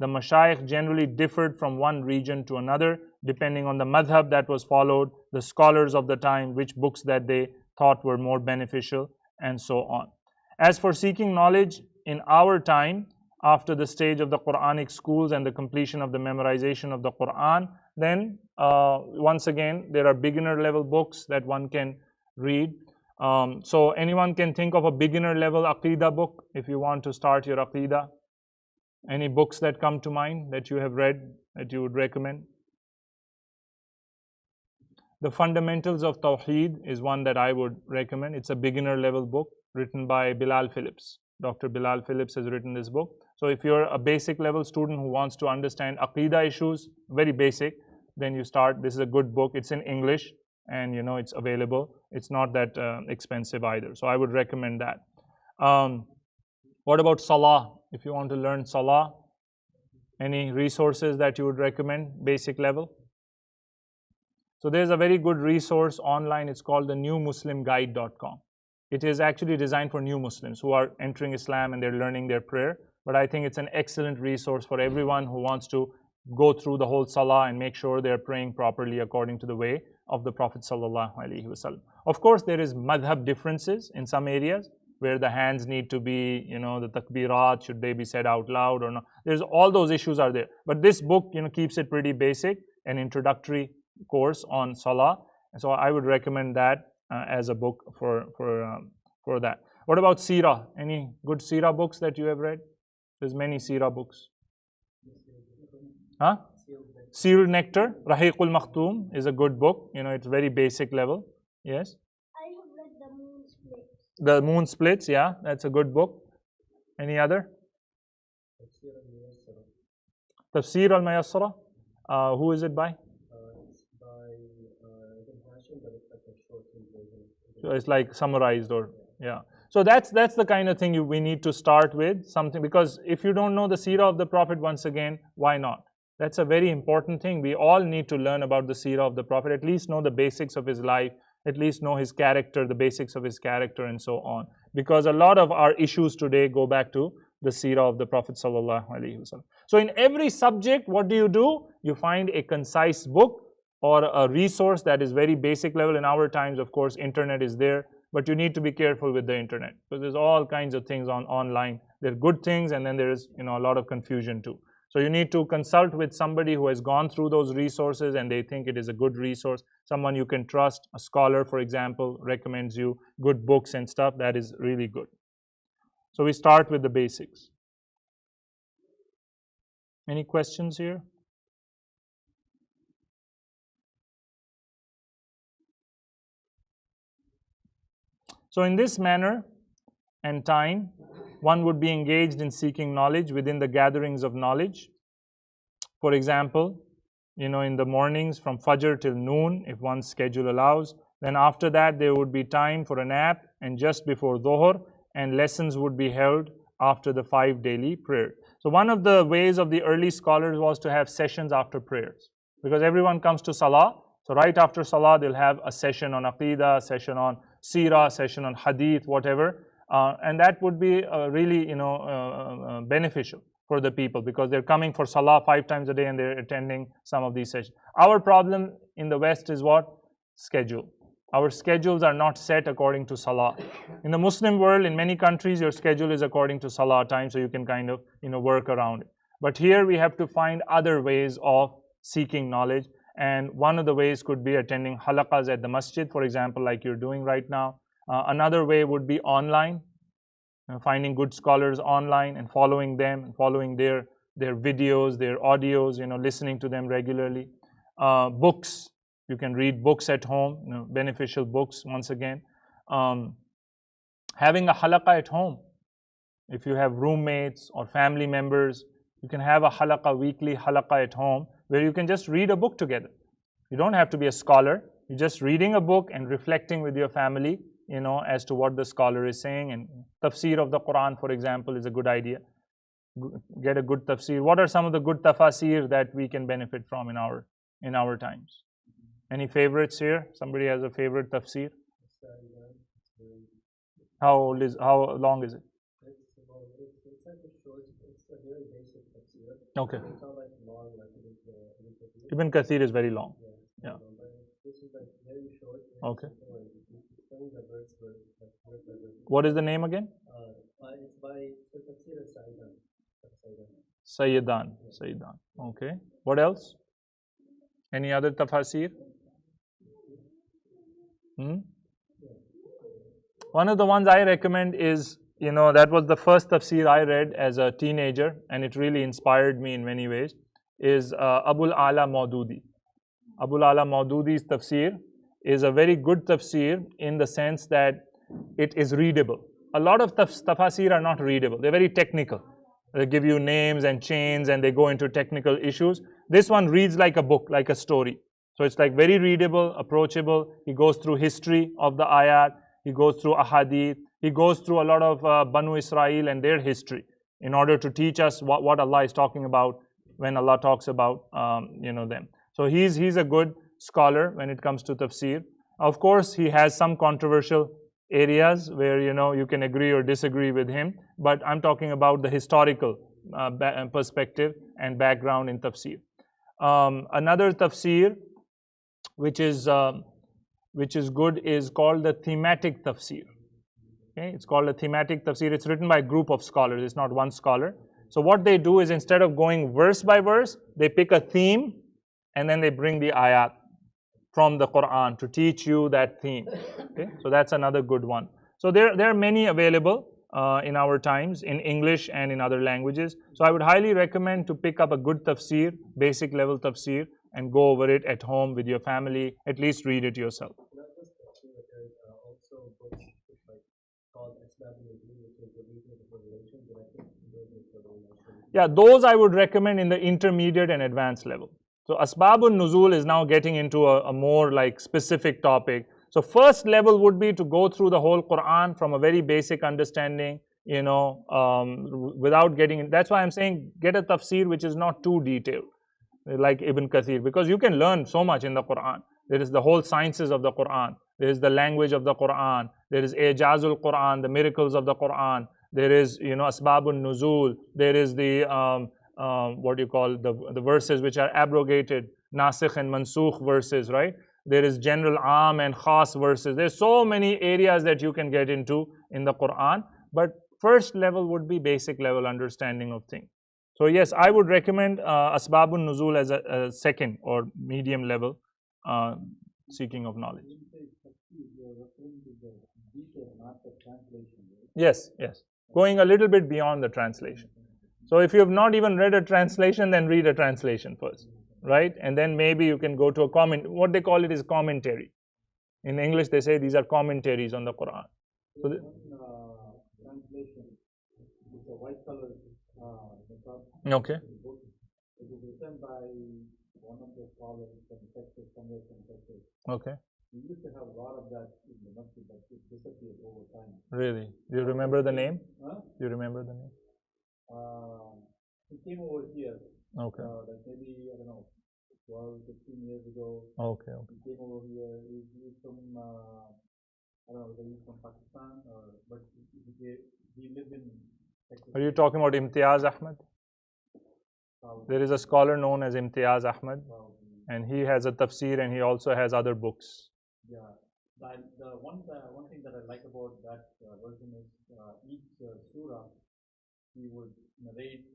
the mashayikh generally differed from one region to another, depending on the madhab that was followed, the scholars of the time, which books that they thought were more beneficial, and so on. As for seeking knowledge in our time, after the stage of the Quranic schools and the completion of the memorization of the Quran, then once again, there are beginner level books that one can read. So anyone can think of a beginner level Aqidah book if you want to start your Aqidah. Any books that come to mind that you have read that you would recommend? The Fundamentals of Tawheed is one that I would recommend. It's a beginner level book written by Bilal Phillips. Dr. Bilal Phillips has written this book. So if you're a basic level student who wants to understand Aqidah issues, very basic, then you start. This is a good book. It's in English and it's available. It's not that expensive either. So I would recommend that. What about Salah? If you want to learn Salah, any resources that you would recommend, basic level? So there's a very good resource online. It's called the newmuslimguide.com. It is actually designed for new Muslims who are entering Islam and they're learning their prayer. But I think it's an excellent resource for everyone who wants to go through the whole Salah and make sure they're praying properly according to the way of the Prophet Sallallahu Alaihi Wasallam. Of course, there is madhab differences in some areas where the hands need to be, the takbirat, should they be said out loud or not. There's all those issues are there. But this book, keeps it pretty basic, an introductory course on Salah. And so I would recommend that as a book for that. What about Seerah? Any good Seerah books that you have read? There's many Seerah books. Huh? Seerul Nectar, Rahiqul Makhtoom is a good book. It's very basic level. Yes? I have read The Moon Splits. The Moon Splits, yeah, that's a good book. Any other? Tafsir al-Mayassara. Who is it by? It's by Ibn Hashim, but it's like a shortened version. So it's like summarized or, yeah. So that's the kind of thing we need to start with, something, because if you don't know the seerah of the Prophet, once again, why not? That's a very important thing. We all need to learn about the seerah of the Prophet, at least know the basics of his life, at least know his character, the basics of his character and so on. Because a lot of our issues today go back to the seerah of the Prophet Sallallahu Alaihi Wasallam. So in every subject, what do? You find a concise book or a resource that is very basic level. In our times, of course, internet is there, but you need to be careful with the internet because there's all kinds of things online. There are good things and then there is a lot of confusion too. So you need to consult with somebody who has gone through those resources and they think it is a good resource. Someone you can trust, a scholar, for example, recommends you good books and stuff. That is really good. So we start with the basics. Any questions here? So in this manner and time, one would be engaged in seeking knowledge within the gatherings of knowledge. For example, in the mornings from Fajr till noon, if one's schedule allows. Then after that, there would be time for a nap, and just before Dhuhr, and lessons would be held after the 5 daily prayers. So one of the ways of the early scholars was to have sessions after prayers, because everyone comes to Salah. So right after Salah, they'll have a session on Aqidah, session on Seerah, session on Hadith, whatever. And that would be really, beneficial for the people because they're coming for Salah 5 times a day and they're attending some of these sessions. Our problem in the West is what? Schedule. Our schedules are not set according to Salah. In the Muslim world, in many countries, your schedule is according to Salah time, so you can kind of, work around it. But here we have to find other ways of seeking knowledge. And one of the ways could be attending halaqas at the masjid, for example, like you're doing right now. Another way would be online, finding good scholars online and following them, and following their videos, their audios, listening to them regularly. Books, you can read books at home, beneficial books once again. Having a halaqa at home. If you have roommates or family members, you can have a halaqa, weekly halaqa at home, where you can just read a book together. You don't have to be a scholar. You're just reading a book and reflecting with your family, as to what the scholar is saying. And tafsir of the Quran, for example, is a good idea. Get a good tafsir. What are some of the good tafasir that we can benefit from in our times? Any favorites here? Somebody has a favorite tafsir? How long is it? It's like a short, it's a very basic tafsir. Okay. It's not like long like Ibn Kathir is very long. Yeah. This is like very short. Okay. Explain the verse by verse. What is the name again? It's by Tafsir Sayyidan. Sayyidan. Okay. What else? Any other tafasir? One of the ones I recommend is you know, that was the first tafsir I read as a teenager, and it really inspired me in many ways, is Abul Ala Maududi. Abul Ala Maududi's tafsir is a very good tafsir in the sense that it is readable. A lot of tafsir are not readable. They're very technical. They give you names and chains and they go into technical issues. This one reads like a book, like a story. So it's like very readable, approachable. He goes through history of the ayat. He goes through ahadith. He goes through a lot of Banu Israel and their history in order to teach us what Allah is talking about when Allah talks about them. So he's a good scholar when it comes to tafsir. Of course, he has some controversial areas where you can agree or disagree with him, but I'm talking about the historical perspective and background in tafsir. Another tafsir which is good is called the thematic tafsir. Okay, it's called a thematic tafsir. It's written by a group of scholars. It's not one scholar. So what they do is, instead of going verse by verse, they pick a theme and then they bring the ayat from the Quran to teach you that theme. Okay, so that's another good one. So there are many available in our times in English and in other languages. So I would highly recommend to pick up a good tafsir, basic level tafsir, and go over it at home with your family. At least read it yourself. Also books like called which is the reading of the relations, but I think yeah, those I would recommend in the intermediate and advanced level. So Asbabun Nuzul is now getting into a more like specific topic. So first level would be to go through the whole Quran from a very basic understanding, without getting. That's why I'm saying get a tafsir which is not too detailed, like Ibn Kathir, because you can learn so much in the Quran. There is the whole sciences of the Quran. There is the language of the Quran. There is Ijazul Quran, the miracles of the Quran. There is, Asbabun Nuzul. There is the, what do you call, the verses which are abrogated, Nasikh and Mansukh verses, right? There is general Am and Khas verses. There's so many areas that you can get into in the Quran. But first level would be basic level understanding of things. So yes, I would recommend Asbabun Nuzul as a second or medium level seeking of knowledge. Yes, yes. Going a little bit beyond the translation. So if you have not even read a translation, then read a translation first, right? And then maybe you can go to a comment. What they call it is commentary. In English, they say these are commentaries on the Quran. So translation, it's a white color. Okay. It is written by one of the scholars from Texas, somewhere from Texas. Okay. We used to have a lot of that in the masjid, but it disappeared over time. Really? Do you remember the name? Huh? Do you remember the name? He came over here. Okay. Like maybe, I don't know, 12, 15 years ago. Okay. He came over here. He's from, I don't know whether he's from Pakistan, but he lived in Texas. Are you talking about Imtiaz Ahmad? There is a scholar known as Imtiaz Ahmad, and he has a tafsir and he also has other books. Yeah, the one thing that I like about that version is each surah, he would narrate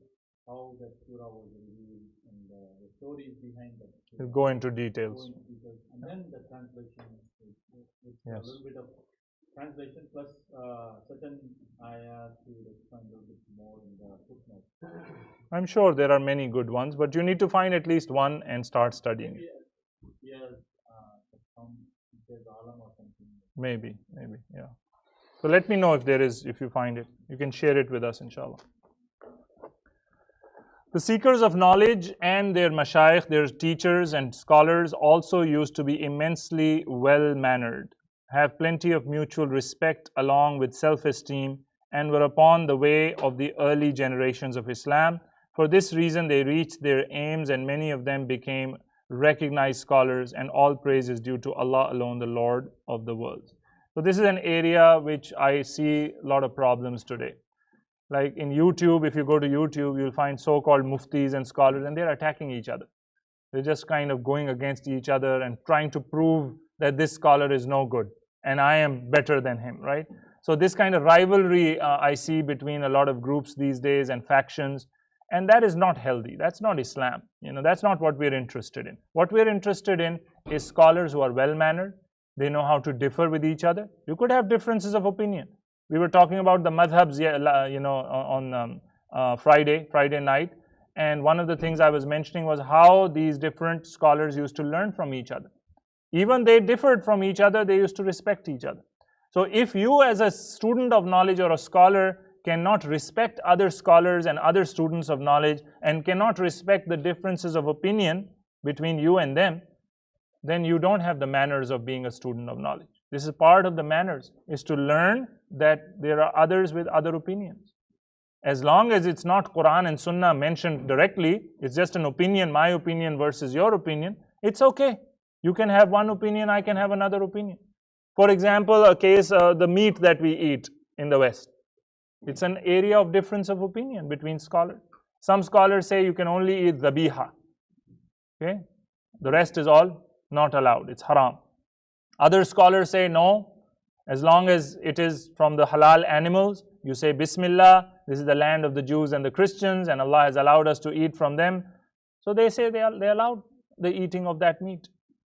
how that surah was revealed and the stories behind that. He'll go into details. And then the translation is yes. A little bit of translation plus certain ayahs to explain a little bit more in the footnotes. I'm sure there are many good ones, but you need to find at least one and start studying it. Yes, alam or something. Maybe, yeah. So let me know if you find it. You can share it with us, inshallah. The seekers of knowledge and their mashayikh, their teachers and scholars, also used to be immensely well-mannered, have plenty of mutual respect along with self-esteem, and were upon the way of the early generations of Islam. For this reason, they reached their aims, and many of them became recognized scholars, and all praise is due to Allah alone, the Lord of the world. So this is an area which I see a lot of problems today. Like in YouTube, if you go to YouTube, you'll find so-called muftis and scholars, and they're attacking each other. They're just kind of going against each other and trying to prove that this scholar is no good and I am better than him, right? So this kind of rivalry I see between a lot of groups these days and factions, and that is not healthy. That's not Islam. That's not what we're interested in. What we're interested in is scholars who are well-mannered. They know how to differ with each other. You could have differences of opinion, We were talking about the madhabs, on Friday night, and one of the things I was mentioning was how these different scholars used to learn from each other. Even they differed from each other, they used to respect each other. So if you as a student of knowledge or a scholar cannot respect other scholars and other students of knowledge and cannot respect the differences of opinion between you and them, then you don't have the manners of being a student of knowledge. This is part of the manners, is to learn that there are others with other opinions. As long as it's not Quran and Sunnah mentioned directly, it's just an opinion, my opinion versus your opinion, it's okay. You can have one opinion, I can have another opinion. For example, a case, the meat that we eat in the West. It's an area of difference of opinion between scholars. Some scholars say you can only eat dhabiha. Okay? The rest is all not allowed. It's haram. Other scholars say no, as long as it is from the halal animals, you say Bismillah, this is the land of the Jews and the Christians, and Allah has allowed us to eat from them. So they say they allowed the eating of that meat.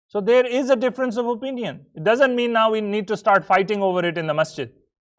So there is a difference of opinion. It doesn't mean now we need to start fighting over it in the masjid.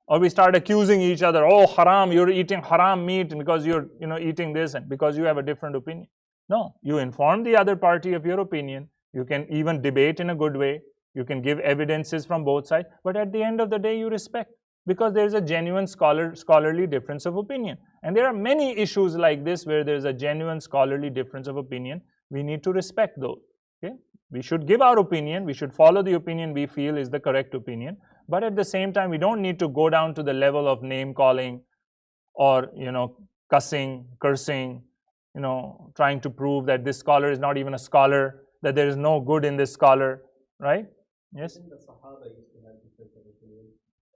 Or we start accusing each other, oh haram, you're eating haram meat because you're eating this and because you have a different opinion. No, you inform the other party of your opinion. You can even debate in a good way. You can give evidences from both sides. But at the end of the day, you respect, because there is a genuine scholarly difference of opinion. And there are many issues like this where there is a genuine scholarly difference of opinion. We need to respect those. Okay? We should give our opinion. We should follow the opinion we feel is the correct opinion. But at the same time, we don't need to go down to the level of name calling or cussing, cursing, trying to prove that this scholar is not even a scholar, that there is no good in this scholar, right? Yes? Even the Sahaba used to have different opinions.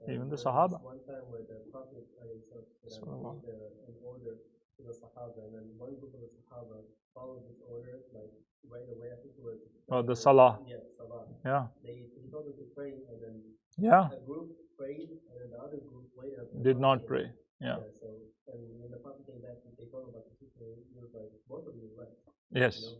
Even the Sahaba. One time where the Prophet gave an order to the Sahaba, and then one group of the Sahaba followed this order like right away. I think it was the Salah. Yeah, Salah. Yeah. He told them to pray, and then a group prayed, and then the other group waited. Did not pray. Yeah. So, and when the Prophet came back, they told him about the situation. He was like, both of you right. Yes.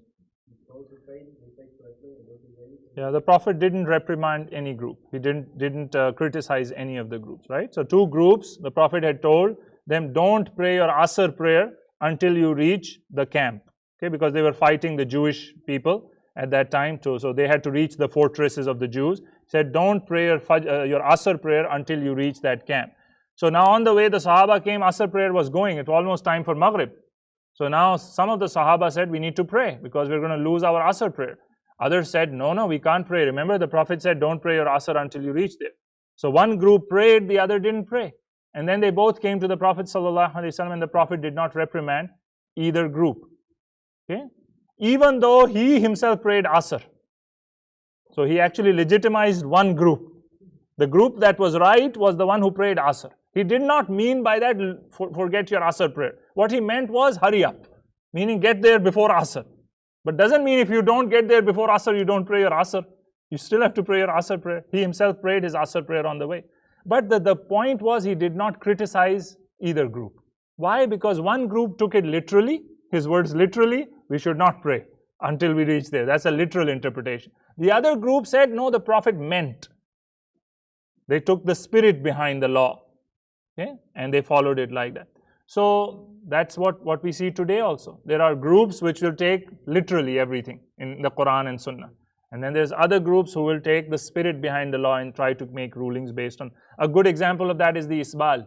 Those who prayed, they prayed correctly, and those who waited. Yeah, the Prophet didn't reprimand any group. He didn't criticize any of the groups, right? So two groups, the Prophet had told them, don't pray your Asr prayer until you reach the camp. Okay, because they were fighting the Jewish people at that time too. So they had to reach the fortresses of the Jews. He said, don't pray your Asr prayer until you reach that camp. So now on the way the Sahaba came, Asr prayer was going. It was almost time for Maghrib. So now some of the Sahaba said, we need to pray because we're going to lose our Asr prayer. Others said, no, we can't pray. Remember, the Prophet said, don't pray your Asr until you reach there. So one group prayed, the other didn't pray. And then they both came to the Prophet ﷺ, and the Prophet did not reprimand either group. Okay? Even though he himself prayed Asr. So he actually legitimized one group. The group that was right was the one who prayed Asr. He did not mean by that, forget your Asr prayer. What he meant was, hurry up. Meaning, get there before Asr. But doesn't mean if you don't get there before Asr, you don't pray your Asr. You still have to pray your Asr prayer. He himself prayed his Asr prayer on the way. But the point was, he did not criticize either group. Why? Because one group took it literally, his words literally, we should not pray until we reach there. That's a literal interpretation. The other group said, no, the Prophet meant. They took the spirit behind the law. Okay? And they followed it like that. So that's what we see today also. There are groups which will take literally everything in the Quran and Sunnah. And then there's other groups who will take the spirit behind the law and try to make rulings based on. A good example of that is the isbal.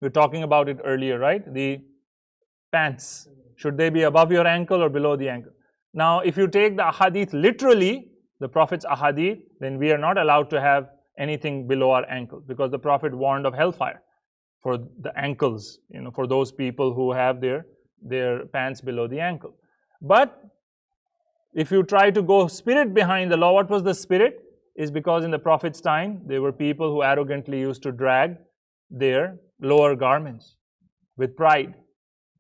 We were talking about it earlier, right? The pants. Should they be above your ankle or below the ankle? Now, if you take the ahadith literally, the Prophet's ahadith, then we are not allowed to have anything below our ankle, because the Prophet warned of hellfire for the ankles, for those people who have their pants below the ankle. But if you try to go spirit behind the law, what was the spirit? Is because in the Prophet's time, there were people who arrogantly used to drag their lower garments with pride.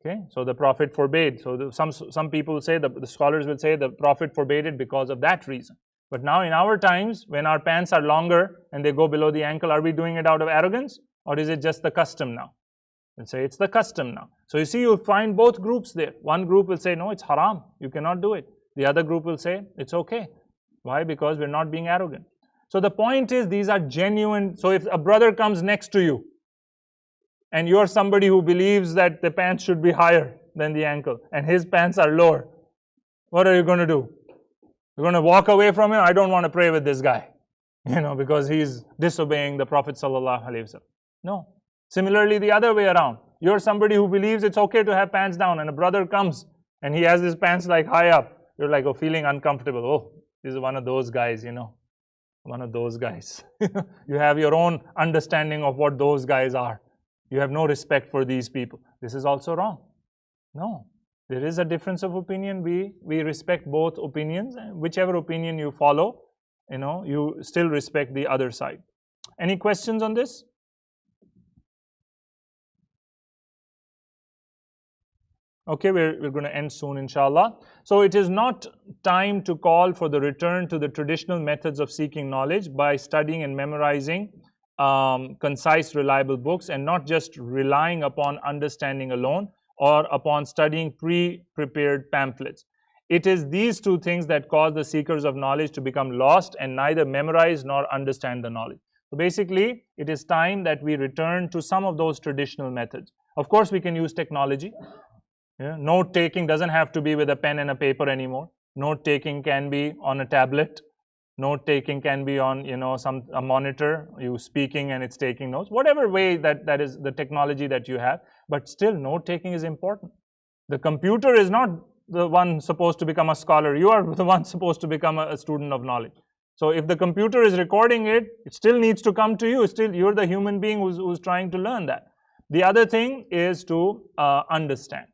Okay, so the Prophet forbade. So some people say, the scholars will say the Prophet forbade it because of that reason. But now in our times, when our pants are longer and they go below the ankle, are we doing it out of arrogance? Or is it just the custom now? And say it's the custom now. So you see, you'll find both groups there. One group will say, no, it's haram. You cannot do it. The other group will say, it's okay. Why? Because we're not being arrogant. So the point is, these are genuine. So if a brother comes next to you and you're somebody who believes that the pants should be higher than the ankle and his pants are lower, what are you going to do? You're going to walk away from him? I don't want to pray with this guy, because he's disobeying the Prophet sallallahu alaihi wasallam. No. Similarly, the other way around. You're somebody who believes it's okay to have pants down, and a brother comes and he has his pants like high up. You're like, feeling uncomfortable. Oh, this is one of those guys, one of those guys. You have your own understanding of what those guys are. You have no respect for these people. This is also wrong. No. There is a difference of opinion. We respect both opinions. Whichever opinion you follow, you still respect the other side. Any questions on this? Okay, we're going to end soon, inshallah. So it is not time to call for the return to the traditional methods of seeking knowledge by studying and memorizing concise, reliable books, and not just relying upon understanding alone or upon studying pre-prepared pamphlets. It is these two things that cause the seekers of knowledge to become lost and neither memorize nor understand the knowledge. So basically, it is time that we return to some of those traditional methods. Of course, we can use technology. Note taking doesn't have to be with a pen and a paper anymore. Note taking can be on a tablet. Note taking can be on a monitor, you speaking and it's taking notes. Whatever way that is the technology that you have, but still note taking is important. The computer is not the one supposed to become a scholar. You are the one supposed to become a student of knowledge. So if the computer is recording it, it still needs to come to you. Still, you're the human being who's trying to learn that. The other thing is to understand.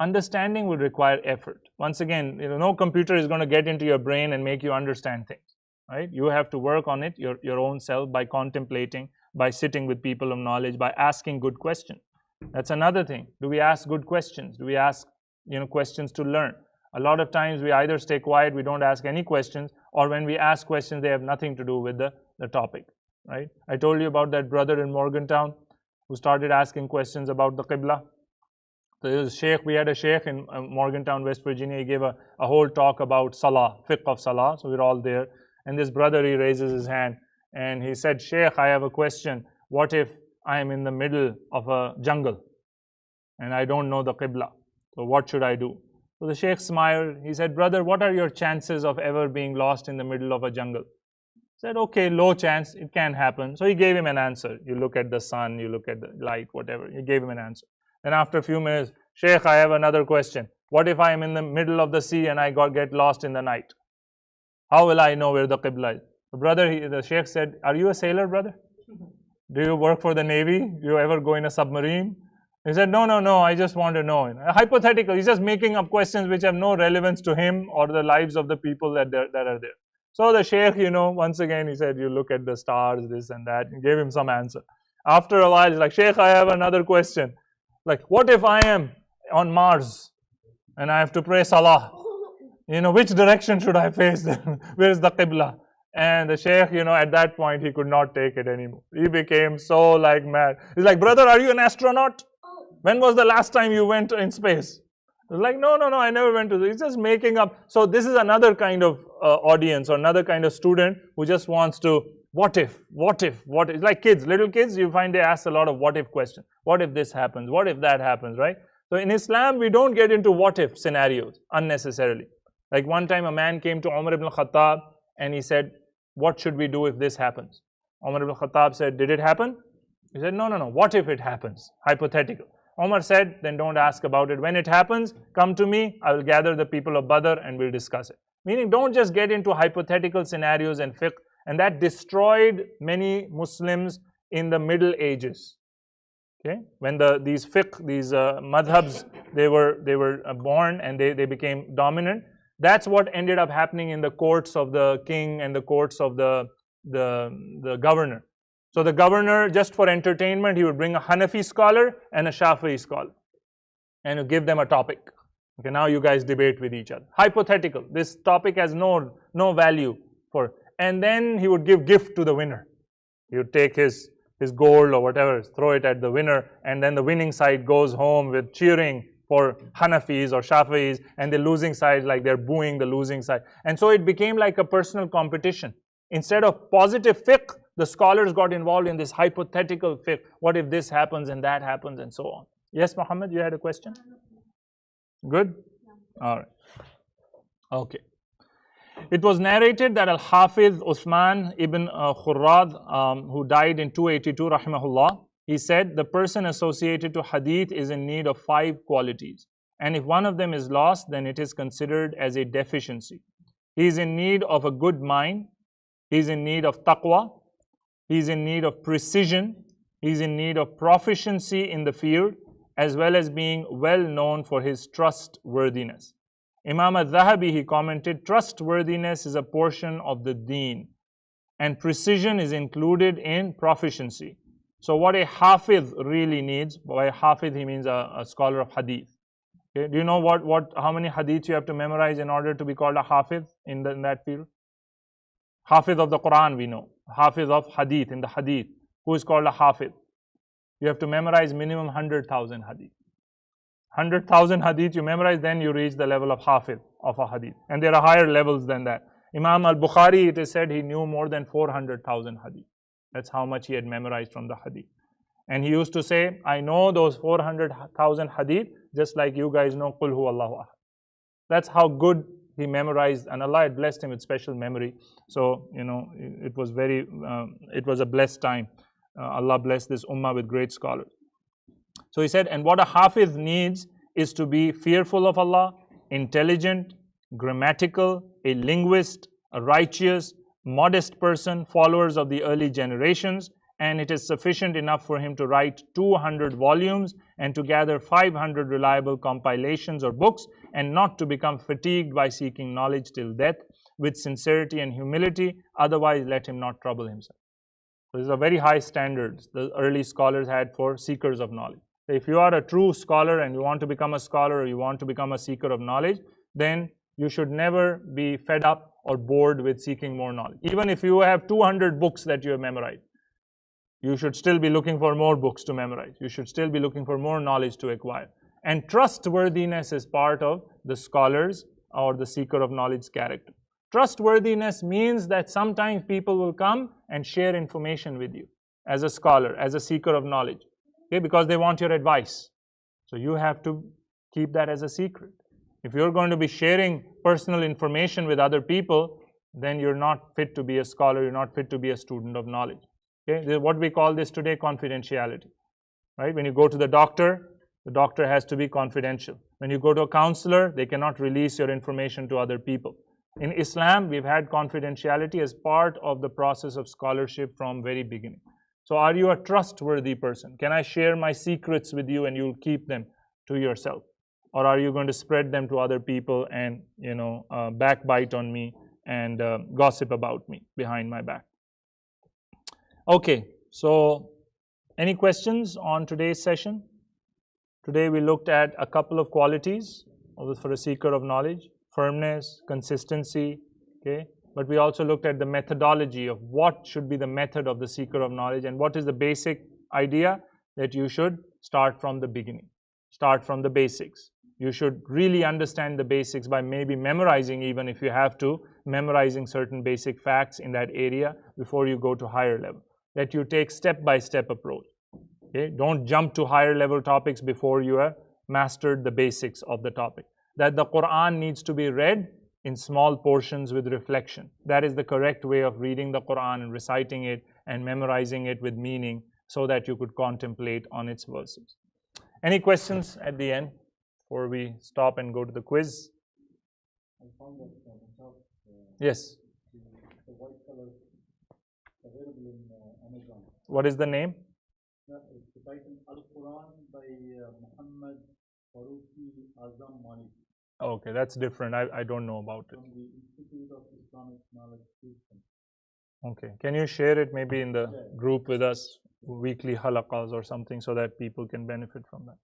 Understanding will require effort. Once again, no computer is going to get into your brain and make you understand things, right? You have to work on it your own self by contemplating, by sitting with people of knowledge, by asking good questions. That's another thing. Do we ask good questions? Do we ask questions to learn? A lot of times we either stay quiet, we don't ask any questions, or when we ask questions, they have nothing to do with the topic, right? I told you about that brother in Morgantown who started asking questions about the Qibla. So we had a sheikh in Morgantown, West Virginia. He gave a whole talk about Salah, fiqh of Salah. So we're all there. And this brother, he raises his hand and he said, Sheikh, I have a question. What if I am in the middle of a jungle and I don't know the Qibla? So what should I do? So the sheikh smiled. He said, brother, what are your chances of ever being lost in the middle of a jungle? He said, okay, low chance. It can happen. So he gave him an answer. You look at the sun, you look at the light, whatever. He gave him an answer. Then after a few minutes, Sheikh, I have another question. What if I am in the middle of the sea and I get lost in the night? How will I know where the Qibla is? The Sheikh said, are you a sailor, brother? Do you work for the Navy? Do you ever go in a submarine? He said, no, I just want to know. Hypothetical. He's just making up questions which have no relevance to him or the lives of the people that are there. So the Sheikh, once again, he said, you look at the stars, this and that. He gave him some answer. After a while, he's like, Sheikh, I have another question. Like, what if I am on Mars and I have to pray Salah? Which direction should I face? Where is the Qibla? And the Sheikh, at that point, he could not take it anymore. He became so mad. He's like, brother, are you an astronaut? When was the last time you went in space? He's like, no, I never went to this. He's just making up. So this is another kind of audience or another kind of student who just wants to, what if? Like kids, little kids, you find they ask a lot of what if questions. What if this happens? What if that happens, right? So in Islam, we don't get into what if scenarios unnecessarily. Like one time a man came to Umar ibn Khattab and he said, what should we do if this happens? Umar ibn Khattab said, did it happen? He said, no, what if it happens? Hypothetical. Umar said, then don't ask about it. When it happens, come to me, I will gather the people of Badr and we'll discuss it. Meaning, don't just get into hypothetical scenarios and fiqh. And that destroyed many Muslims in the Middle Ages. Okay, when these fiqh, these madhabs, they were born and they became dominant. That's what ended up happening in the courts of the king and the courts of the governor. So the governor, just for entertainment, he would bring a Hanafi scholar and a Shafi'i scholar and give them a topic. Okay, now you guys debate with each other. Hypothetical. This topic has no value for. And then he would give gift to the winner. He would take his gold or whatever, throw it at the winner, and then the winning side goes home with cheering for Hanafis or Shafi'is, and the losing side, like they're booing the losing side. And so it became like a personal competition. Instead of positive fiqh, the scholars got involved in this hypothetical fiqh. What if this happens and that happens and so on? Yes, Muhammad, you had a question? Good? All right. Okay. It was narrated that Al-Hafiz Uthman ibn Khurrad, who died in 282, rahimahullah, he said, the person associated to hadith is in need of 5 qualities. And if one of them is lost, then it is considered as a deficiency. He is in need of a good mind. He is in need of taqwa. He is in need of precision. He is in need of proficiency in the field, as well as being well known for his trustworthiness. Imam al-Dhahabi, he commented, trustworthiness is a portion of the deen, and precision is included in proficiency. So what a hafiz really needs, by hafiz he means a scholar of hadith. Okay. Do you know how many hadiths you have to memorize in order to be called a hafiz in that field? Hafiz of the Quran we know. Hafiz of hadith, in the hadith. Who is called a hafiz? You have to memorize minimum 100,000 hadith. 100,000 hadith you memorize, then you reach the level of hafiz of a hadith. And there are higher levels than that. Imam al-Bukhari, it is said, he knew more than 400,000 hadith. That's how much he had memorized from the hadith. And he used to say, I know those 400,000 hadith, just like you guys know Qul Huwallahu Ahad. That's how good he memorized, and Allah had blessed him with special memory. So, it was a blessed time. Allah blessed this ummah with great scholars. So he said, and what a hafiz needs is to be fearful of Allah, intelligent, grammatical, a linguist, a righteous, modest person, followers of the early generations, and it is sufficient enough for him to write 200 volumes and to gather 500 reliable compilations or books, and not to become fatigued by seeking knowledge till death, with sincerity and humility, otherwise let him not trouble himself. So these are very high standards the early scholars had for seekers of knowledge. If you are a true scholar and you want to become a scholar, or you want to become a seeker of knowledge, then you should never be fed up or bored with seeking more knowledge. Even if you have 200 books that you have memorized, you should still be looking for more books to memorize. You should still be looking for more knowledge to acquire. And trustworthiness is part of the scholar's or the seeker of knowledge's character. Trustworthiness means that sometimes people will come and share information with you as a scholar, as a seeker of knowledge, okay, because they want your advice. So you have to keep that as a secret. If you're going to be sharing personal information with other people, then you're not fit to be a scholar, you're not fit to be a student of knowledge. Okay? This is what we call this today confidentiality. Right? When you go to the doctor has to be confidential. When you go to a counselor, they cannot release your information to other people. In Islam, we've had confidentiality as part of the process of scholarship from very beginning. So are you a trustworthy person? Can I share my secrets with you and you'll keep them to yourself? Or are you going to spread them to other people and, backbite on me and gossip about me behind my back? Okay, so any questions on today's session? Today we looked at a couple of qualities for a seeker of knowledge: firmness, consistency, okay? But we also looked at the methodology of what should be the method of the seeker of knowledge, and what is the basic idea that you should start from the beginning, start from the basics. You should really understand the basics by maybe memorizing, even if you have to, memorizing certain basic facts in that area before you go to higher level. That you take step-by-step approach. Okay? Don't jump to higher level topics before you have mastered the basics of the topic. That the Quran needs to be read in small portions with reflection. That is the correct way of reading the Quran and reciting it and memorizing it with meaning, so that you could contemplate on its verses. Any questions at the end before we stop and go to the quiz? I found that Yes. the white color available in Amazon. What is the name? It's the title Al-Quran by Muhammad Faruqi Azam Malik. Okay, that's different. I don't know about it. From the Institute of Islamic Knowledge System. Okay, can you share it maybe in the group with us, weekly halaqas or something, so that people can benefit from that?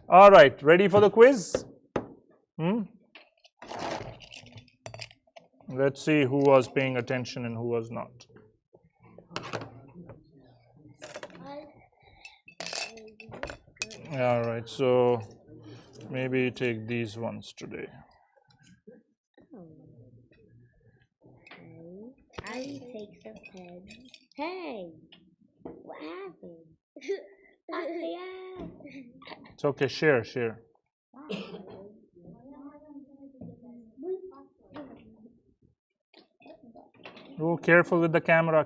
All right, ready for the quiz? Let's see who was paying attention and who was not. All right, so maybe take these ones today. I Hey, what happened? It's okay, share. Oh, careful with the camera.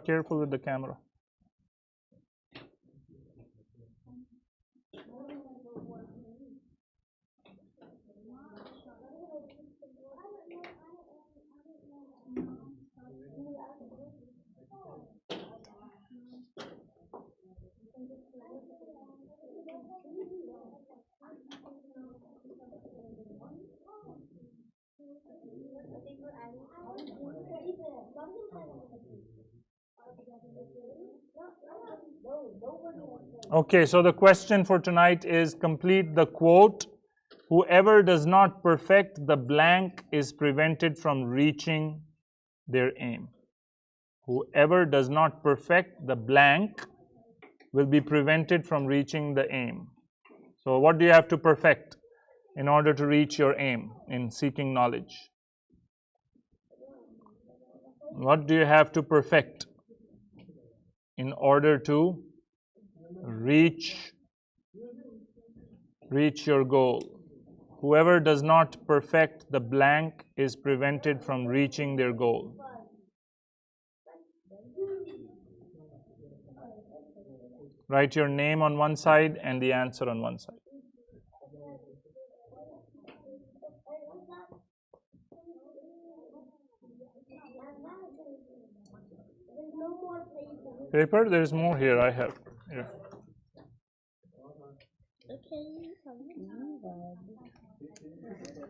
Okay, so the question for tonight is complete the quote. Whoever does not perfect the blank is prevented from reaching their aim. Whoever does not perfect the blank will be prevented from reaching the aim. So what do you have to perfect in order to reach your aim in seeking knowledge? What do you have to perfect in order to reach your goal? Whoever does not perfect the blank is prevented from reaching their goal. Write your name on one side and the answer on one side. Paper? There's more here. I have. Here.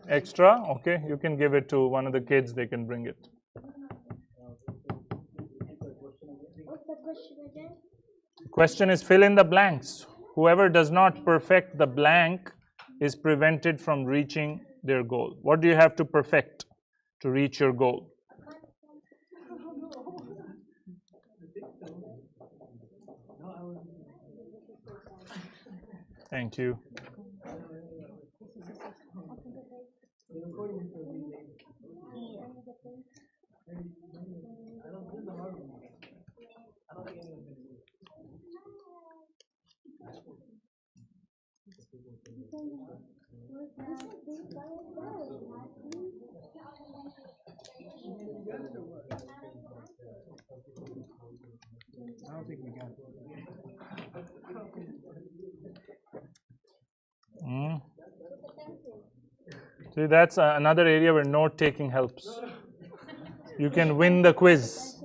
Extra? Okay, you can give it to one of the kids. They can bring it. What's the question again? Question is fill in the blanks. Whoever does not perfect the blank is prevented from reaching their goal. What do you have to perfect to reach your goal? Thank you. I don't think we got it. See, that's another area where note taking helps. You can win the quiz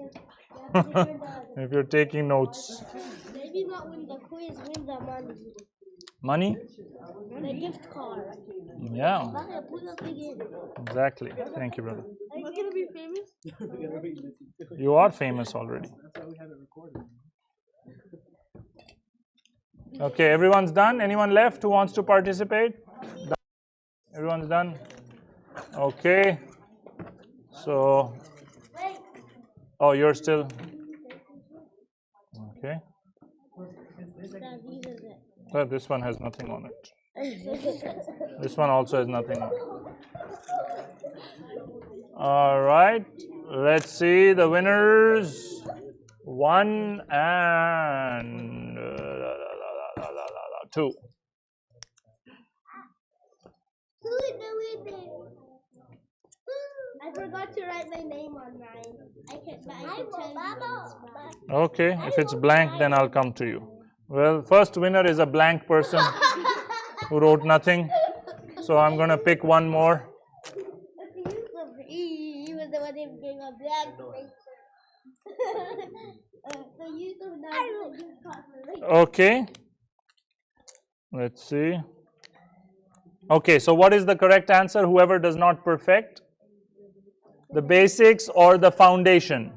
if you're taking notes. Maybe not win the quiz, win the money. Money? The gift card. Yeah, Put the thing in. exactly. Thank you, brother. Are you gonna be famous? You are famous already. That's why we have it recorded. Okay, everyone's done? Anyone left who wants to participate? Done. Everyone's done? Okay. So, oh, you're still? Okay. But this one has nothing on it. This one also has nothing on it. All right. Let's see the winners. 1 and 2. I forgot to write my name on mine. I can tell you. Okay, if it's blank, then I'll come to you. Well, first winner is a blank person who wrote nothing. So I'm going to pick one more. He was the one who gave a black Okay. Let's see. Okay, so what is the correct answer? Whoever does not perfect the basics or the foundation?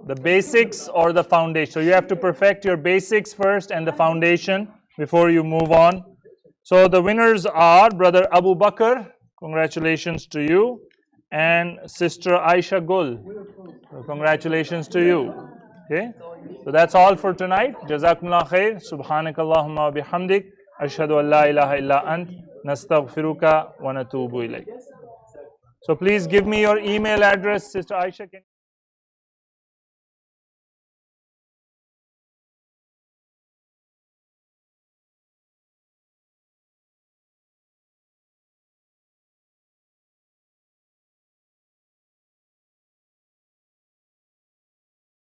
The basics or the foundation. So you have to perfect your basics first and the foundation before you move on. So the winners are Brother Abu Bakr, congratulations to you, and Sister Aisha Gul. So congratulations to you. Okay, so that's all for tonight. Jazakumullah khair. Subhanakallahumma wa bihamdik. Ashhadu an la ilaha illa ant. Nastaghfiruka wa natubu ilayk. So please give me your email address, Sister Aisha.